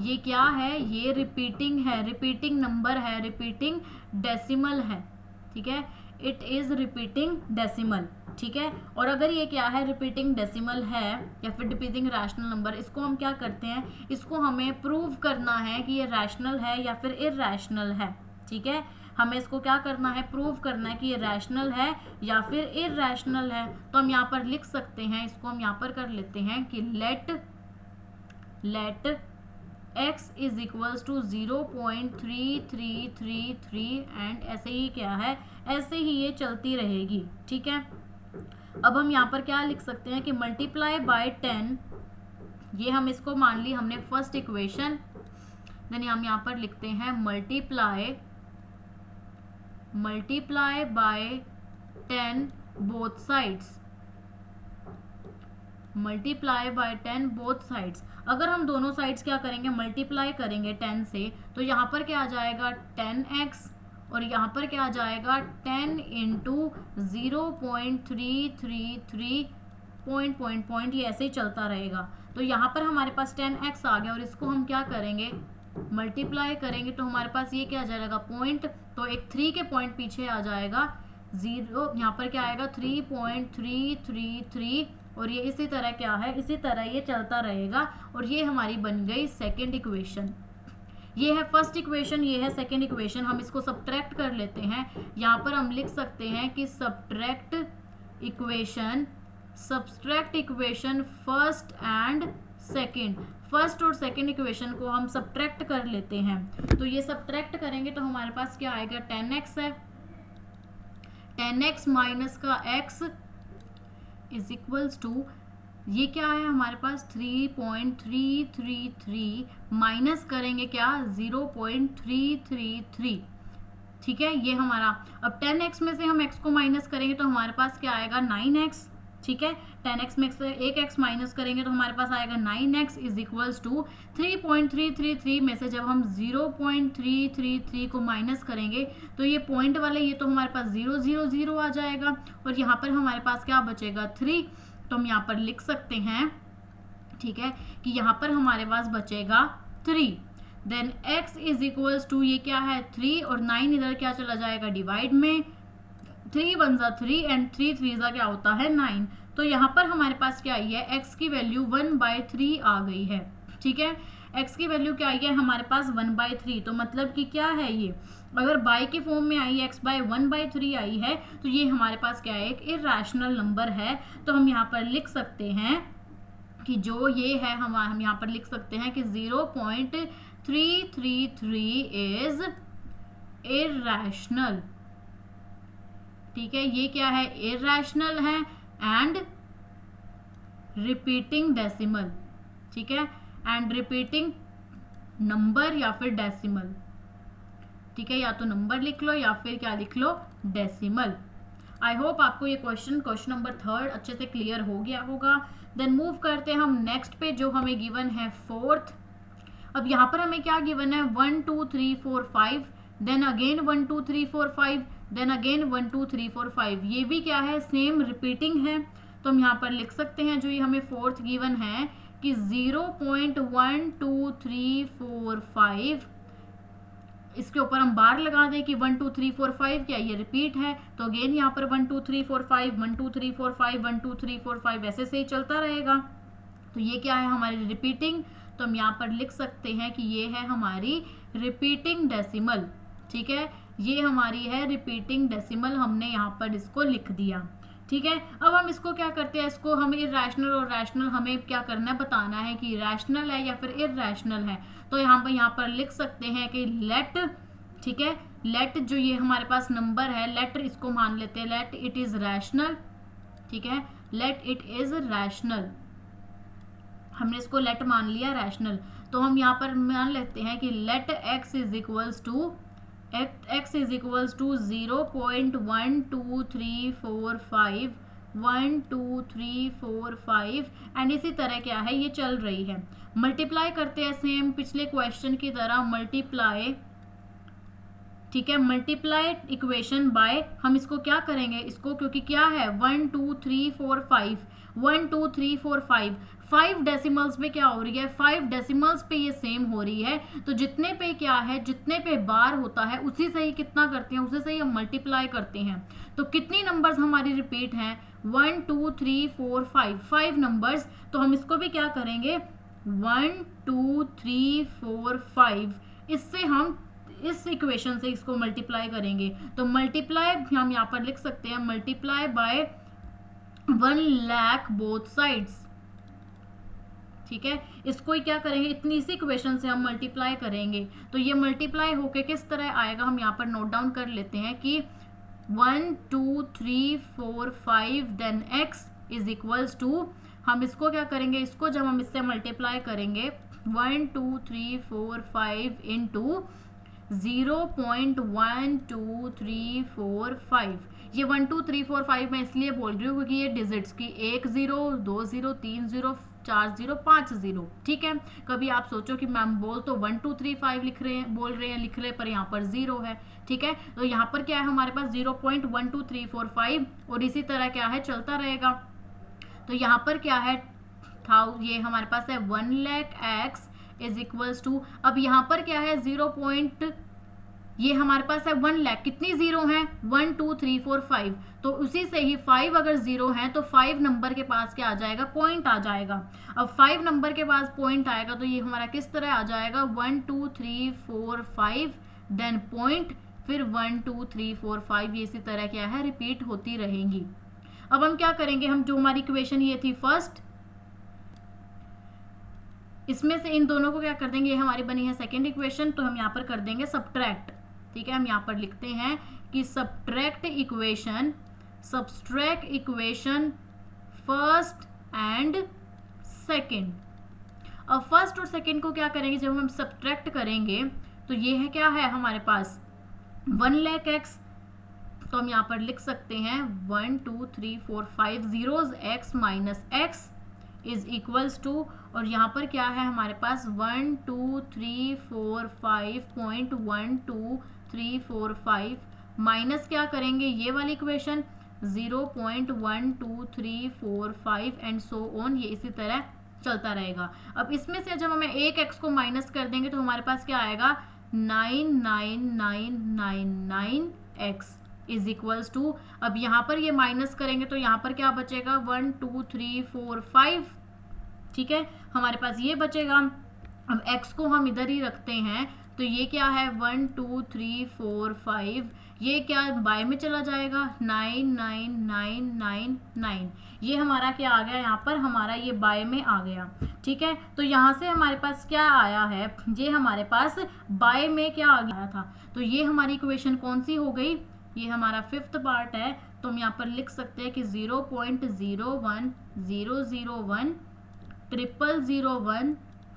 ये क्या है, ये रिपीटिंग है, रिपीटिंग नंबर है, रिपीटिंग डेसिमल है। ठीक है, इट इज रिपीटिंग डेसिमल। ठीक है, और अगर ये क्या है, रिपीटिंग डेसिमल है या फिर रिपीटिंग रैशनल नंबर, इसको हम क्या करते हैं, इसको हमें प्रूव करना है कि ये रैशनल है या फिर इररैशनल है। ठीक है, हमें इसको क्या करना है, प्रूव करना है कि ये रैशनल है या फिर इररैशनल है। तो हम यहाँ पर लिख सकते हैं, इसको हम यहाँ पर कर लेते हैं कि let x is equals to 0.3333 and ऐसे ही क्या है, ऐसे ही ये चलती रहेगी। ठीक है, अब हम यहाँ पर क्या लिख सकते हैं कि मल्टीप्लाई बाय 10, ये हम इसको मान ली हमने फर्स्ट इक्वेशन। देन हम यहाँ पर लिखते हैं multiply by 10 both sides, multiply by 10 both sides. अगर हम दोनों साइड्स क्या करेंगे, मल्टीप्लाई करेंगे 10 से, तो यहाँ पर क्या आ जाएगा 10x और यहाँ पर क्या आ जाएगा 10 इंटू 0.333 पॉइंट ये ऐसे ही चलता रहेगा। तो यहाँ पर हमारे पास 10x आ गया और इसको हम क्या करेंगे, मल्टीप्लाई करेंगे। तो हमारे पास ये क्या आ जाएगा पॉइंट, तो एक 3 के पॉइंट पीछे आ जाएगा 0, यहाँ पर क्या आएगा 3.333 और ये इसी तरह क्या है, इसी तरह ये चलता रहेगा। और ये हमारी बन गई सेकेंड इक्वेशन। ये है फर्स्ट इक्वेशन, ये है सेकेंड इक्वेशन। हम इसको सब्ट्रैक्ट कर लेते हैं। यहाँ पर हम लिख सकते हैं कि subtract equation first and second. First और सेकेंड इक्वेशन को हम सब्ट्रैक्ट कर लेते हैं। तो ये सब्ट्रैक्ट करेंगे तो हमारे पास क्या आएगा, 10x है, 10x माइनस का x इज इक्वल्स टू, ये क्या है हमारे पास 3.333 माइनस करेंगे क्या 0.333। ठीक है, ये हमारा, अब 10x में से हम x को माइनस करेंगे तो हमारे पास क्या आएगा 9x। ठीक है, 10x में से एक x माइनस करेंगे तो हमारे पास आएगा 9x इज इक्वल्स टू 3.333 में से जब हम 0.333 को माइनस करेंगे तो ये पॉइंट वाले, ये तो हमारे पास 000 आ जाएगा और यहाँ पर हमारे पास क्या बचेगा 3। तो हम यहाँ पर लिख सकते हैं, ठीक है, कि यहाँ पर हमारे पास बचेगा 3। Then x is equals to, ये क्या है 3 और 9 इधर क्या चला जाएगा डिवाइड में, 3 वन जा 3 एंड 3 3 जा क्या होता है 9। तो यहाँ पर हमारे पास क्या आई है, x की वैल्यू 1/3 आ गई है। ठीक है, x की वैल्यू क्या आई है हमारे पास 1/3। तो मतलब कि क्या है, ये अगर बाय के फॉर्म में आई है, x बाय 1/3 आई है, तो ये हमारे पास क्या है, एक इरैशनल नंबर है। तो हम यहाँ पर लिख सकते हैं कि जो ये है हम यहाँ पर लिख सकते हैं कि 0.333 इज इरैशनल। ठीक है, ये क्या है, इरैशनल है एंड रिपीटिंग डेसिमल। ठीक है, एंड रिपीटिंग नंबर या फिर डेसिमल। ठीक है, या तो नंबर लिख लो या फिर क्या लिख लो, डेसिमल। आई होप आपको ये क्वेश्चन नंबर 3 अच्छे से क्लियर हो गया होगा। देन मूव करते हैं हम नेक्स्ट पे जो हमें गिवन है 4th। अब यहाँ पर हमें क्या गिवन है 1 2 3 4 5, देन अगेन 1 2 3 4 5, देन अगेन 1 2 3 4 5। ये भी क्या है, सेम रिपीटिंग है। तो हम यहाँ पर लिख सकते हैं जो ये हमें 4th गिवन है कि 0.12345, इसके ऊपर हम बार लगा दें कि 1 2 3 4 5 क्या ये रिपीट है। तो अगेन यहाँ पर 1 2 3 4 5, 1 2 3 4 5, 1 2 3 4 5 ऐसे से ही चलता रहेगा। तो ये क्या है हमारी रिपीटिंग। तो हम यहाँ पर लिख सकते हैं कि ये है हमारी रिपीटिंग डेसिमल। ठीक है, ये हमारी है रिपीटिंग डेसिमल, हमने यहाँ पर इसको लिख दिया। ठीक है, अब हम इसको क्या करते हैं, इसको हमें इरैशनल और रैशनल हमें क्या करना है, बताना है कि रैशनल है या फिर इररैशनल है। तो यहाँ पर लिख सकते हैं कि लेट, ठीक है, लेट जो ये हमारे पास नंबर है, लेट इसको मान लेते हैं, लेट इट इज रैशनल। ठीक है, लेट इट इज रैशनल। हमने इसको लेट मान लिया रैशनल, तो हम यहाँ पर मान लेते हैं कि let x is equals to 0.12345 1 2 3 4 5 and इसी तरह क्या है ये चल रही है। मल्टीप्लाई करते हैं सेम पिछले क्वेश्चन की तरह, मल्टीप्लाई, ठीक है, मल्टीप्लाई इक्वेशन बाय, हम इसको क्या करेंगे, इसको क्योंकि क्या है 1 2 3 4 5 1 2 3 4 5 डेसिमल्स में क्या हो रही है, 5 डेसिमल्स पे ये सेम हो रही है। तो जितने पे क्या है, जितने पे बार होता है उसी से ही कितना करते हैं, उसी से ही हम मल्टीप्लाई करते हैं। तो कितनी नंबर्स हमारी रिपीट हैं, 1 2 3 4 5 नंबर्स। तो हम इसको भी क्या करेंगे 1 2 3 4 5, इससे हम इस इक्वेशन से इसको मल्टीप्लाई करेंगे। तो मल्टीप्लाई हम यहाँ पर लिख सकते हैं multiply by 1 lakh both sides, ठीक है। इसको ही क्या करेंगे, इतनी इसी इक्वेशन से हम मल्टीप्लाई करेंगे। तो ये मल्टीप्लाई होके किस तरह आएगा, हम यहाँ पर नोट डाउन कर लेते हैं कि 1 2 3 4 5 then x is equals to, हम इसको क्या करेंगे, इसको जब हम इससे मल्टीप्लाई करेंगे 1 2 3 4 5 इंटू 0.1235, ये 1 2 3 4 5 मैं इसलिए बोल रही हूँ क्योंकि ये डिजिट्स की 1 0 2 0 3 0 4 0 5 0, ठीक है। कभी आप सोचो कि मैम बोल तो 1 2 3 5 लिख रहे हैं, बोल रहे हैं, लिख रहे, पर यहाँ पर 0 है, ठीक है। तो यहाँ पर क्या है हमारे पास 0.12345 और इसी तरह क्या है चलता रहेगा। तो यहाँ पर क्या है ये हमारे पास है 1 lakh x is equals to, अब यहाँ पर क्या है 0. ये हमारे पास है 1 लाख, कितनी जीरो हैं 1 2 3 4 5, तो उसी से ही 5 अगर जीरो हैं तो 5 नंबर के पास क्या आ जाएगा, पॉइंट आ जाएगा। अब 5 नंबर के पास पॉइंट आएगा तो ये हमारा किस तरह आ जाएगा 1 2 3 4 5 देन पॉइंट, फिर 1 2 3 4 5, ये इसी तरह क्या है रिपीट होती रहेंगी। अब हम क्या करेंगे, हम जो हमारी इक्वेशन ये थी फर्स्ट, इसमें से इन दोनों को क्या कर देंगे, ये हमारी बनी है सेकेंड इक्वेशन, तो हम यहाँ पर कर देंगे सब्ट्रैक्ट, ठीक है। हम यहाँ पर लिखते हैं कि subtract equation first and second. अब फर्स्ट और सेकेंड को क्या करेंगे, जब हम सब्ट्रैक्ट करेंगे तो ये है क्या है हमारे पास 1 लाख x, तो हम यहाँ पर लिख सकते हैं 1 2 3 4 5 zeros x minus x is equals to, और यहाँ पर क्या है हमारे पास 1 2 3 4 5.1235 माइनस क्या करेंगे ये वाली इक्वेशन 0.12345 एंड सो ऑन, ये इसी तरह चलता रहेगा। अब इसमें से जब हमें एक x को माइनस कर देंगे तो हमारे पास क्या आएगा 99999x इज इक्वल्स टू, अब यहाँ पर ये माइनस करेंगे तो यहाँ पर क्या बचेगा 1 2 3 4 5, ठीक है, हमारे पास ये बचेगा। अब x को हम इधर ही रखते हैं तो ये क्या है 1 2 3 4 5, ये क्या बाय में चला जाएगा 99999, ये हमारा क्या आ गया, यहाँ पर हमारा ये बाय में आ गया, ठीक है। तो यहाँ से हमारे पास क्या आया है, ये हमारे पास बाय में क्या आ गया था, तो ये हमारी इक्वेशन कौन सी हो गई, ये हमारा फिफ्थ पार्ट है। तो हम यहाँ पर लिख सकते हैं कि 0.01001 00001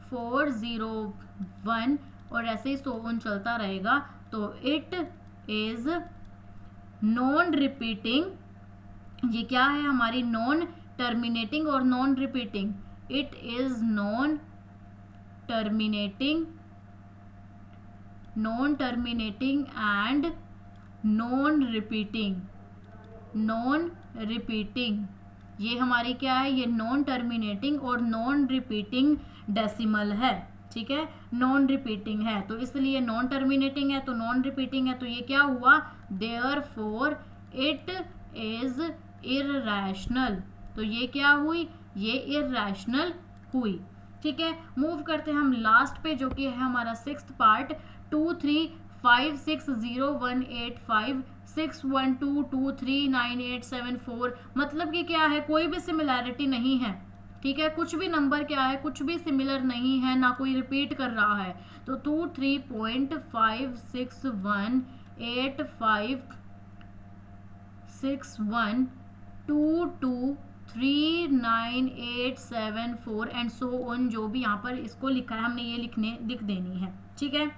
401 और ऐसे ही सो ऑन चलता रहेगा। तो इट इज नॉन रिपीटिंग, ये क्या है हमारी नॉन टर्मिनेटिंग और non repeating, it is non terminating and non repeating, ये हमारी क्या है, ये नॉन टर्मिनेटिंग और नॉन रिपीटिंग डेसिमल है, ठीक है, नॉन रिपीटिंग है तो इसलिए नॉन टर्मिनेटिंग है तो नॉन रिपीटिंग है, तो ये क्या हुआ देयरफॉर इट इज इररेशनल, तो ये क्या हुई, ये इररेशनल हुई, ठीक है। मूव करते हैं हम लास्ट पे जो कि है हमारा सिक्स्थ पार्ट 235601856122398874, मतलब कि क्या है कोई भी सिमिलैरिटी नहीं है, ठीक है, कुछ भी नंबर क्या है कुछ भी सिमिलर नहीं है, ना कोई रिपीट कर रहा है। तो 23.561856122 39874 एंड सो ऑन, जो भी यहाँ पर इसको लिखा है हमने ये लिख देनी है। ठीक है,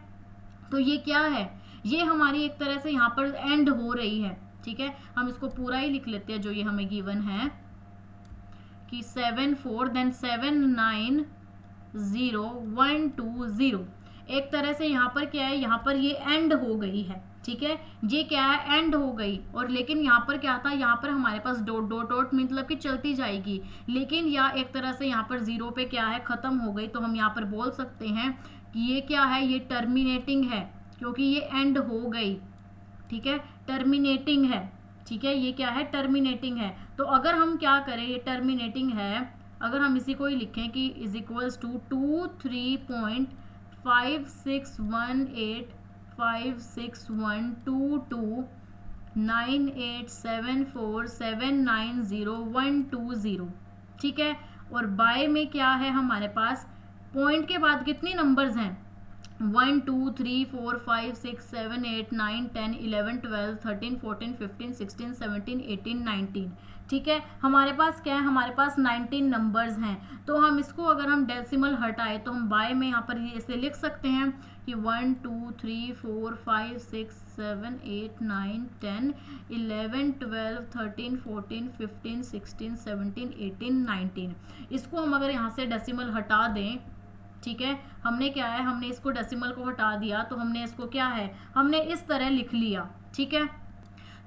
तो ये क्या है, ये हमारी एक तरह से यहाँ पर एंड हो रही है। ठीक है, हम इसको पूरा ही लिख लेते हैं जो ये हमें गिवन है कि 74 देन 790120। एक तरह से यहाँ पर क्या है, यहाँ पर ये एंड हो गई है। ठीक है, ये क्या है, एंड हो गई। और लेकिन यहाँ पर क्या था, यहाँ पर हमारे पास डॉट डॉट डॉट मतलब कि चलती जाएगी, लेकिन या एक तरह से यहाँ पर जीरो पे क्या है, खत्म हो गई। तो हम यहाँ पर बोल सकते हैं कि ये क्या है, ये टर्मिनेटिंग है, क्योंकि ये एंड हो गई। ठीक है, टर्मिनेटिंग है। ठीक है, ये क्या है, टर्मिनेटिंग है। तो अगर हम क्या करें, ये टर्मिनेटिंग है, अगर हम इसी को ही लिखें कि इज इक्वल्स टू 23.561856129874790120। ठीक है, और बाय में क्या है हमारे पास, पॉइंट के बाद कितनी नंबर्स हैं, 1 2 3 4 5 6 7 8 9 10 11 12 13 14 15 16 17 18 19। ठीक है, हमारे पास क्या है, हमारे पास 19 नंबर्स हैं। तो हम इसको अगर हम डेसिमल हटाए तो हम बाय में यहाँ पर ऐसे लिख सकते हैं कि 1 2 3 4 5 6 7 8 9 10 11 12 13 14 15 16 17 18 19। इसको हम अगर यहाँ से डेसिमल हटा दें, ठीक है, हमने क्या है, हमने इसको डेसिमल को हटा दिया, तो हमने इसको क्या है, हमने इस तरह लिख लिया। ठीक है,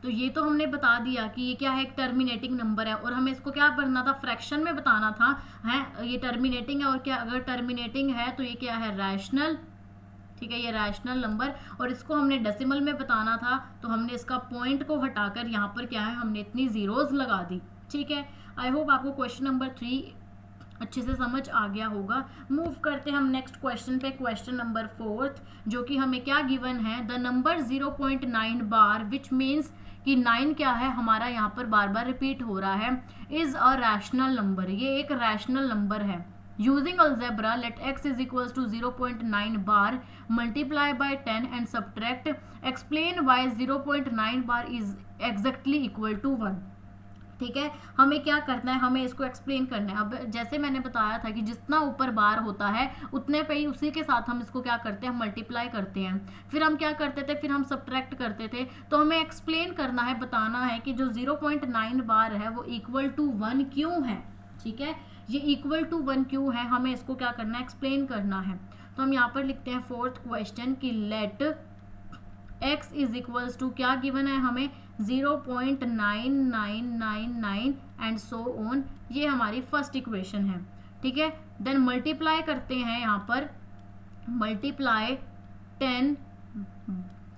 तो ये तो हमने बता दिया कि ये क्या है, एक टर्मिनेटिंग नंबर है, और हमें इसको क्या करना था, फ्रैक्शन में बताना था। है ये टर्मिनेटिंग है, और क्या अगर टर्मिनेटिंग है तो ये क्या है, रैशनल। ठीक है, ये रैशनल नंबर, और इसको हमने डेसिमल में बताना था, तो हमने इसका पॉइंट को हटाकर यहाँ पर क्या है, हमने इतनी जीरोज लगा दी। ठीक है, आई होप आपको क्वेश्चन नंबर 3 अच्छे से समझ आ गया होगा। मूव करते हैं हम नेक्स्ट क्वेश्चन पे, क्वेश्चन नंबर 4, जो कि हमें क्या गिवन है, the number 0.9 bar which means कि 9 क्या है हमारा, यहाँ पर बार बार रिपीट हो रहा है, इज अ रैशनल नंबर, ये एक रैशनल नंबर है। Using algebra let x is equals to 0.9 bar multiply by 10 and subtract, explain why 0.9 bar is exactly equal to 1। ठीक है, हमें क्या करना है, हमें इसको एक्सप्लेन करना है। अब जैसे मैंने बताया था कि जितना ऊपर बार होता है उतने पे ही उसी के साथ हम इसको क्या करते हैं, हम मल्टीप्लाई करते हैं, फिर हम क्या करते थे, फिर हम सब्ट्रैक्ट करते थे। तो हमें एक्सप्लेन करना है, बताना है कि जो 0.9 बार है वो इक्वल टू 1 क्यों है। ठीक है, ये इक्वल टू 1 क्यों है, हमें इसको क्या करना है, एक्सप्लेन करना है। तो हम यहाँ पर लिखते हैं 4th क्वेश्चन कि let x is equals to, क्या गिवन है हमें, 0.9999 एंड सो ऑन, ये हमारी फर्स्ट इक्वेशन है। ठीक है, देन मल्टीप्लाई करते हैं, यहाँ पर मल्टीप्लाई 10,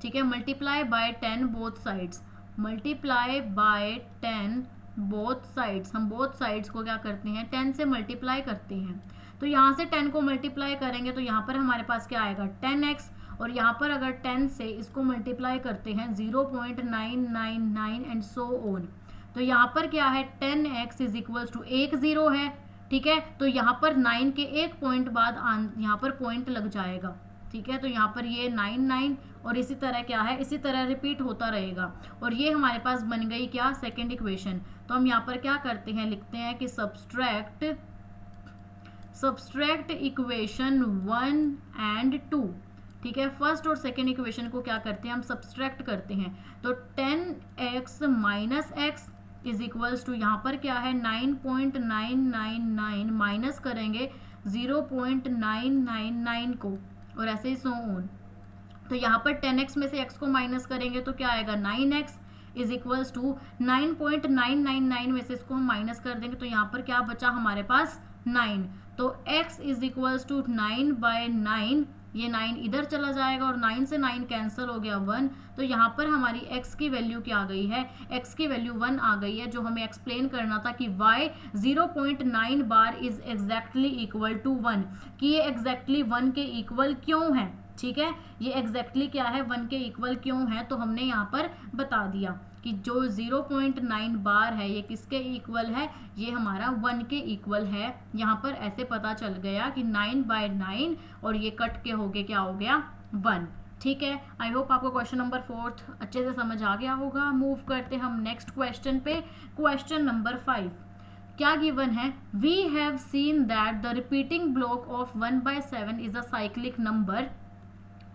ठीक है, multiply by 10 both sides, multiply by 10 both sides, हम बोथ साइड्स को क्या करते हैं, 10 से मल्टीप्लाई करते हैं। तो यहाँ से 10 को मल्टीप्लाई करेंगे तो यहाँ पर हमारे पास क्या आएगा, 10x, और यहाँ पर अगर 10 से इसको मल्टीप्लाई करते हैं 0.999 एंड सो ऑन, तो यहाँ पर क्या है, 10x इज इक्वल्स टू 1 0 है। ठीक है, तो यहाँ पर 9 के एक पॉइंट बाद यहाँ पर पॉइंट लग जाएगा। ठीक है, तो यहाँ पर ये 9 और इसी तरह क्या है, इसी तरह रिपीट होता रहेगा, और ये हमारे पास बन गई क्या, सेकेंड इक्वेशन। तो हम यहाँ पर क्या करते हैं, लिखते हैं कि सब्सट्रैक्ट इक्वेशन 1 एंड 2। ठीक है, फर्स्ट और सेकेंड इक्वेशन को क्या करते हैं, हम सब्सट्रैक्ट करते हैं। तो 10x minus x is equals to, यहाँ पर क्या है, 9.999 माइनस करेंगे 0.999 को, और ऐसे ही सो ऑन। तो यहाँ पर 10x में से x को माइनस करेंगे तो क्या आएगा, 9x इज इक्वल्स टू 9.999 में से इसको हम माइनस कर देंगे तो यहाँ पर क्या बचा हमारे पास, 9। तो x इज इक्वल्स टू 9/9, ये 9 इधर चला जाएगा और 9 से 9 कैंसिल हो गया 1। तो यहाँ पर हमारी x की वैल्यू क्या आ गई है, x की वैल्यू 1 आ गई है, जो हमें एक्सप्लेन करना था कि y 0.9 bar is exactly equal to 1, कि ये एग्जैक्टली 1 के इक्वल क्यों है। ठीक है, ये एग्जैक्टली क्या है, 1 के इक्वल क्यों है, तो हमने यहाँ पर बता दिया कि जो 0.9 बार है ये किसके इक्वल है, ये हमारा 1 के इक्वल है। यहाँ पर ऐसे पता चल गया कि 9/9 और ये कट के हो गए, क्या हो गया, 1। ठीक है, आई होप आपको क्वेश्चन नंबर 4 अच्छे से समझ आ गया होगा। मूव करते हम नेक्स्ट क्वेश्चन पे, क्वेश्चन नंबर 5 क्या गिवन है, we have seen that the repeating block of 1/7 is a cyclic number,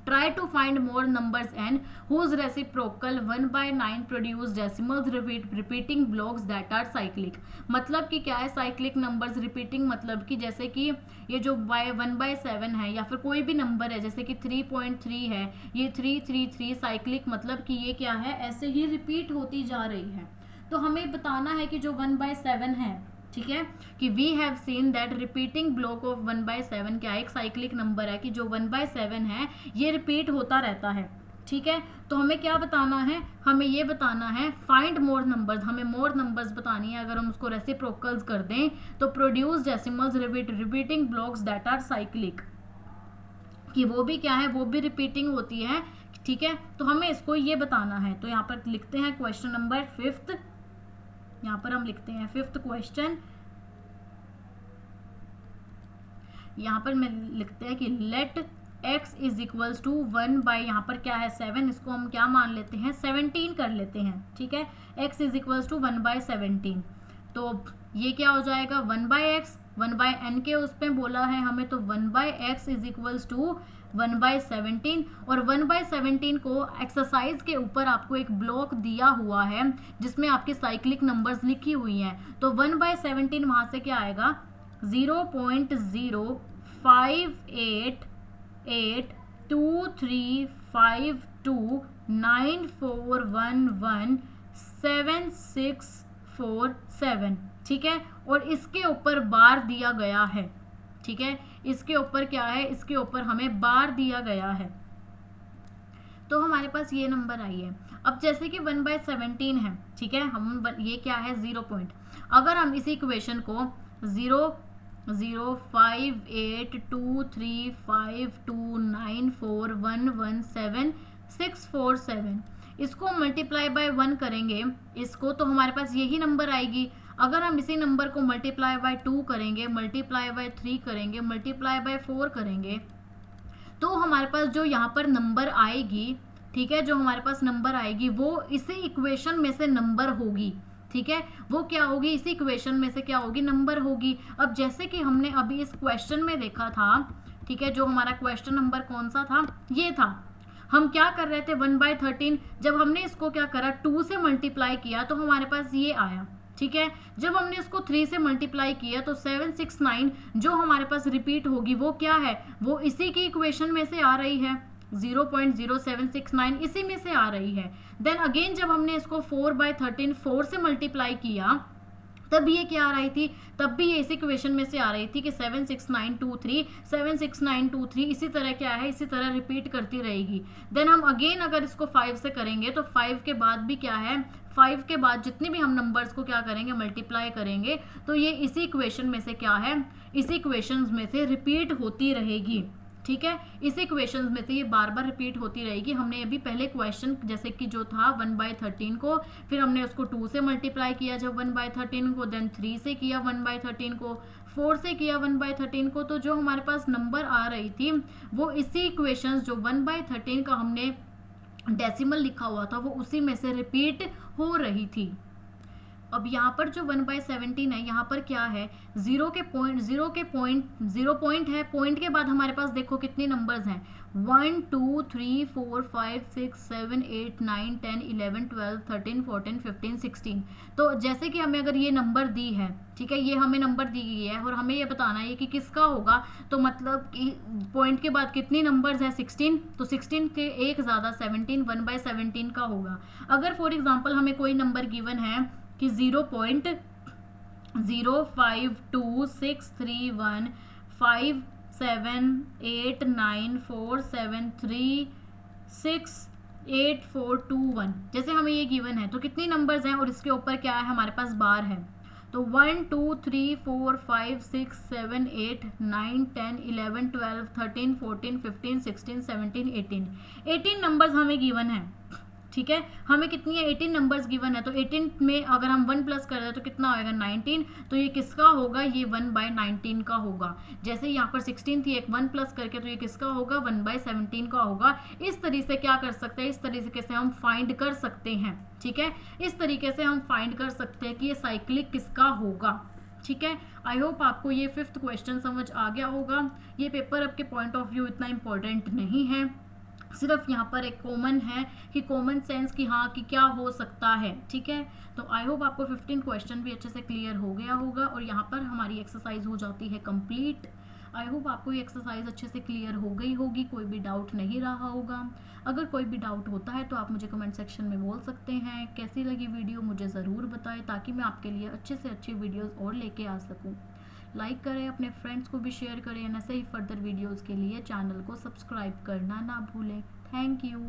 try to find more numbers n whose reciprocal 1/9 produce decimals repeating blocks that are cyclic। मतलब कि क्या है cyclic numbers repeating, मतलब कि जैसे कि ये जो 1/7 है या फिर कोई भी नंबर है जैसे कि 3.3 है, ये 333 साइक्लिक, मतलब कि ये क्या है ऐसे ही रिपीट होती जा रही है। तो हमें बताना है कि जो 1/7 है, ठीक है, कि we have seen that repeating block of 1/7 क्या है, एक साइक्लिक नंबर है कि जो 1/7 है ये रिपीट होता रहता है, ठीक है। तो हमें क्या बताना है, हमें ये बताना है फाइंड मोर नंबर्स, हमें मोर नंबर्स बतानी है। अगर हम उसको रेसिप्रोकल्स कर दें तो produce decimals repeating blocks that are cyclic, कि वो भी क्या है, वो भी रिपीटिंग होती है, ठीक है। तो हमें इसको ये बताना है। तो यहाँ पर लिखते हैं क्वेश्चन नंबर 5, यहाँ पर हम लिखते हैं 5th क्वेश्चन, यहाँ पर मैं लिखते हैं कि let x is equals to 1/, यहाँ पर क्या है 7, इसको हम क्या मान लेते हैं 17 कर लेते हैं, ठीक है। x इज इक्वल्स टू 1/17, तो ये क्या हो जाएगा 1/x, 1/n के उस पर बोला है हमें, तो 1/x इज इक्वल्स टू 1/17, और 1/17 को एक्सरसाइज के ऊपर आपको एक ब्लॉक दिया हुआ है जिसमें आपकी साइक्लिक नंबर्स लिखी हुई हैं। तो 1/17 वहाँ से क्या आएगा 0.058823529411767, ठीक है। और इसके ऊपर बार दिया गया है, ठीक है, इसके ऊपर क्या है, इसके ऊपर हमें बार दिया गया है। तो हमारे पास ये नंबर आई है। अब जैसे कि 1/17 है, ठीक है, हम ये क्या है 0 पॉइंट, अगर हम इसी इक्वेशन को 0.058235294117647 इसको मल्टीप्लाई बाय 1 करेंगे इसको, तो हमारे पास यही नंबर आएगी। अगर हम इसी नंबर को मल्टीप्लाई बाय 2 करेंगे, मल्टीप्लाई बाय 3 करेंगे, मल्टीप्लाई बाय 4 करेंगे, तो हमारे पास जो यहाँ पर नंबर आएगी, ठीक है, जो हमारे पास नंबर आएगी वो इसी इक्वेशन में से नंबर होगी, ठीक है। वो क्या होगी, इसी इक्वेशन में से क्या होगी, नंबर होगी। अब जैसे कि हमने अभी इस क्वेश्चन में देखा था, ठीक है, जो हमारा क्वेश्चन नंबर कौन सा था, ये था, हम क्या कर रहे थे 1/13, जब हमने इसको क्या करा 2 से मल्टीप्लाई किया तो हमारे पास ये आया, ठीक है। जब हमने इसको 3 से मल्टीप्लाई किया तो 769 जो हमारे पास रिपीट होगी वो क्या है, वो इसी की इक्वेशन में से आ रही है, 0.0769 इसी में से आ रही है। देन अगेन जब हमने इसको 4/13 4 से मल्टीप्लाई किया तब ये क्या आ रही थी, तब भी ये इसी इक्वेशन में से आ रही थी कि 76923 इसी तरह क्या है, इसी तरह रिपीट करती रहेगी। देन हम अगेन अगर इसको 5 से करेंगे तो 5 के बाद भी क्या है, 5 के बाद जितने भी हम नंबर्स को क्या करेंगे मल्टीप्लाई करेंगे तो ये इसी इक्वेशन में से क्या है, इसी इक्वेशन में से रिपीट होती रहेगी, ठीक है। इस इक्वेशंस में से ये बार बार रिपीट होती रहेगी। हमने अभी पहले क्वेश्चन जैसे कि जो था 1/13 को, फिर हमने उसको 2 से मल्टीप्लाई किया जब 1/13 को, देन 3 से किया 1/13 को, 4 से किया 1/13 को, तो जो हमारे पास नंबर आ रही थी वो इसी इक्वेशंस जो 1/13 का हमने डेसिमल लिखा हुआ था वो उसी में से रिपीट हो रही थी। अब यहाँ पर जो 1/17 है, यहाँ पर क्या है, 0 पॉइंट है, पॉइंट के बाद हमारे पास देखो कितने नंबर्स हैं, 1 2 3 4 5 6 7 8 9 10 11 12 13 14 15 16। तो जैसे कि हमें अगर ये नंबर दी है, ठीक है, ये हमें नंबर दी गई है और हमें ये बताना है कि किसका होगा, तो मतलब कि पॉइंट के बाद कितनी नंबर्स हैं 16, तो 16 के एक ज़्यादा 17 1/17 का होगा। अगर फॉर एग्जाम्पल हमें कोई नंबर गिवन है कि 0.05263157894736842 जैसे हमें ये गिवन है, तो कितनी नंबर्स हैं और इसके ऊपर क्या है हमारे पास बार है, तो 1 2 3 4 5 6 7 8 9 10 11 12 13 14 15 16 17 18 नंबर्स हमें गिवन है, ठीक है। हमें कितनी है 18 नंबर्स गिवन है, तो 18 में अगर हम 1 प्लस कर दें तो कितना होगा 19, तो ये किसका होगा, ये 1/19 का होगा। जैसे यहाँ पर 16 थी, एक 1 प्लस करके, तो ये किसका होगा 1/17 का होगा। इस तरीके से क्या कर सकते हैं, इस तरीके से हम फाइंड कर सकते हैं, ठीक है, इस तरीके से हम फाइंड कर सकते हैं कि ये साइक्लिक किसका होगा, ठीक है। आई होप आपको ये 5th क्वेश्चन समझ आ गया होगा। ये पेपर आपके पॉइंट ऑफ व्यू इतना इम्पोर्टेंट नहीं है, सिर्फ यहाँ पर एक कॉमन है कि कॉमन सेंस कि हाँ कि क्या हो सकता है। ठीक है, तो आई होप आपको 15 क्वेश्चन भी अच्छे से क्लियर हो गया होगा और यहाँ पर हमारी एक्सरसाइज हो जाती है कंप्लीट। आई होप आपको ये एक्सरसाइज अच्छे से क्लियर हो गई होगी, कोई भी डाउट नहीं रहा होगा। अगर कोई भी डाउट होता है तो आप मुझे कमेंट सेक्शन में बोल सकते हैं। कैसी लगी वीडियो मुझे ज़रूर बताएं ताकि मैं आपके लिए अच्छे से अच्छी वीडियोज़ और लेके आ सकूँ। लाइक करें, अपने फ्रेंड्स को भी शेयर करें, ऐसे ही फर्दर वीडियोज़ के लिए चैनल को सब्सक्राइब करना ना भूलें। Thank you.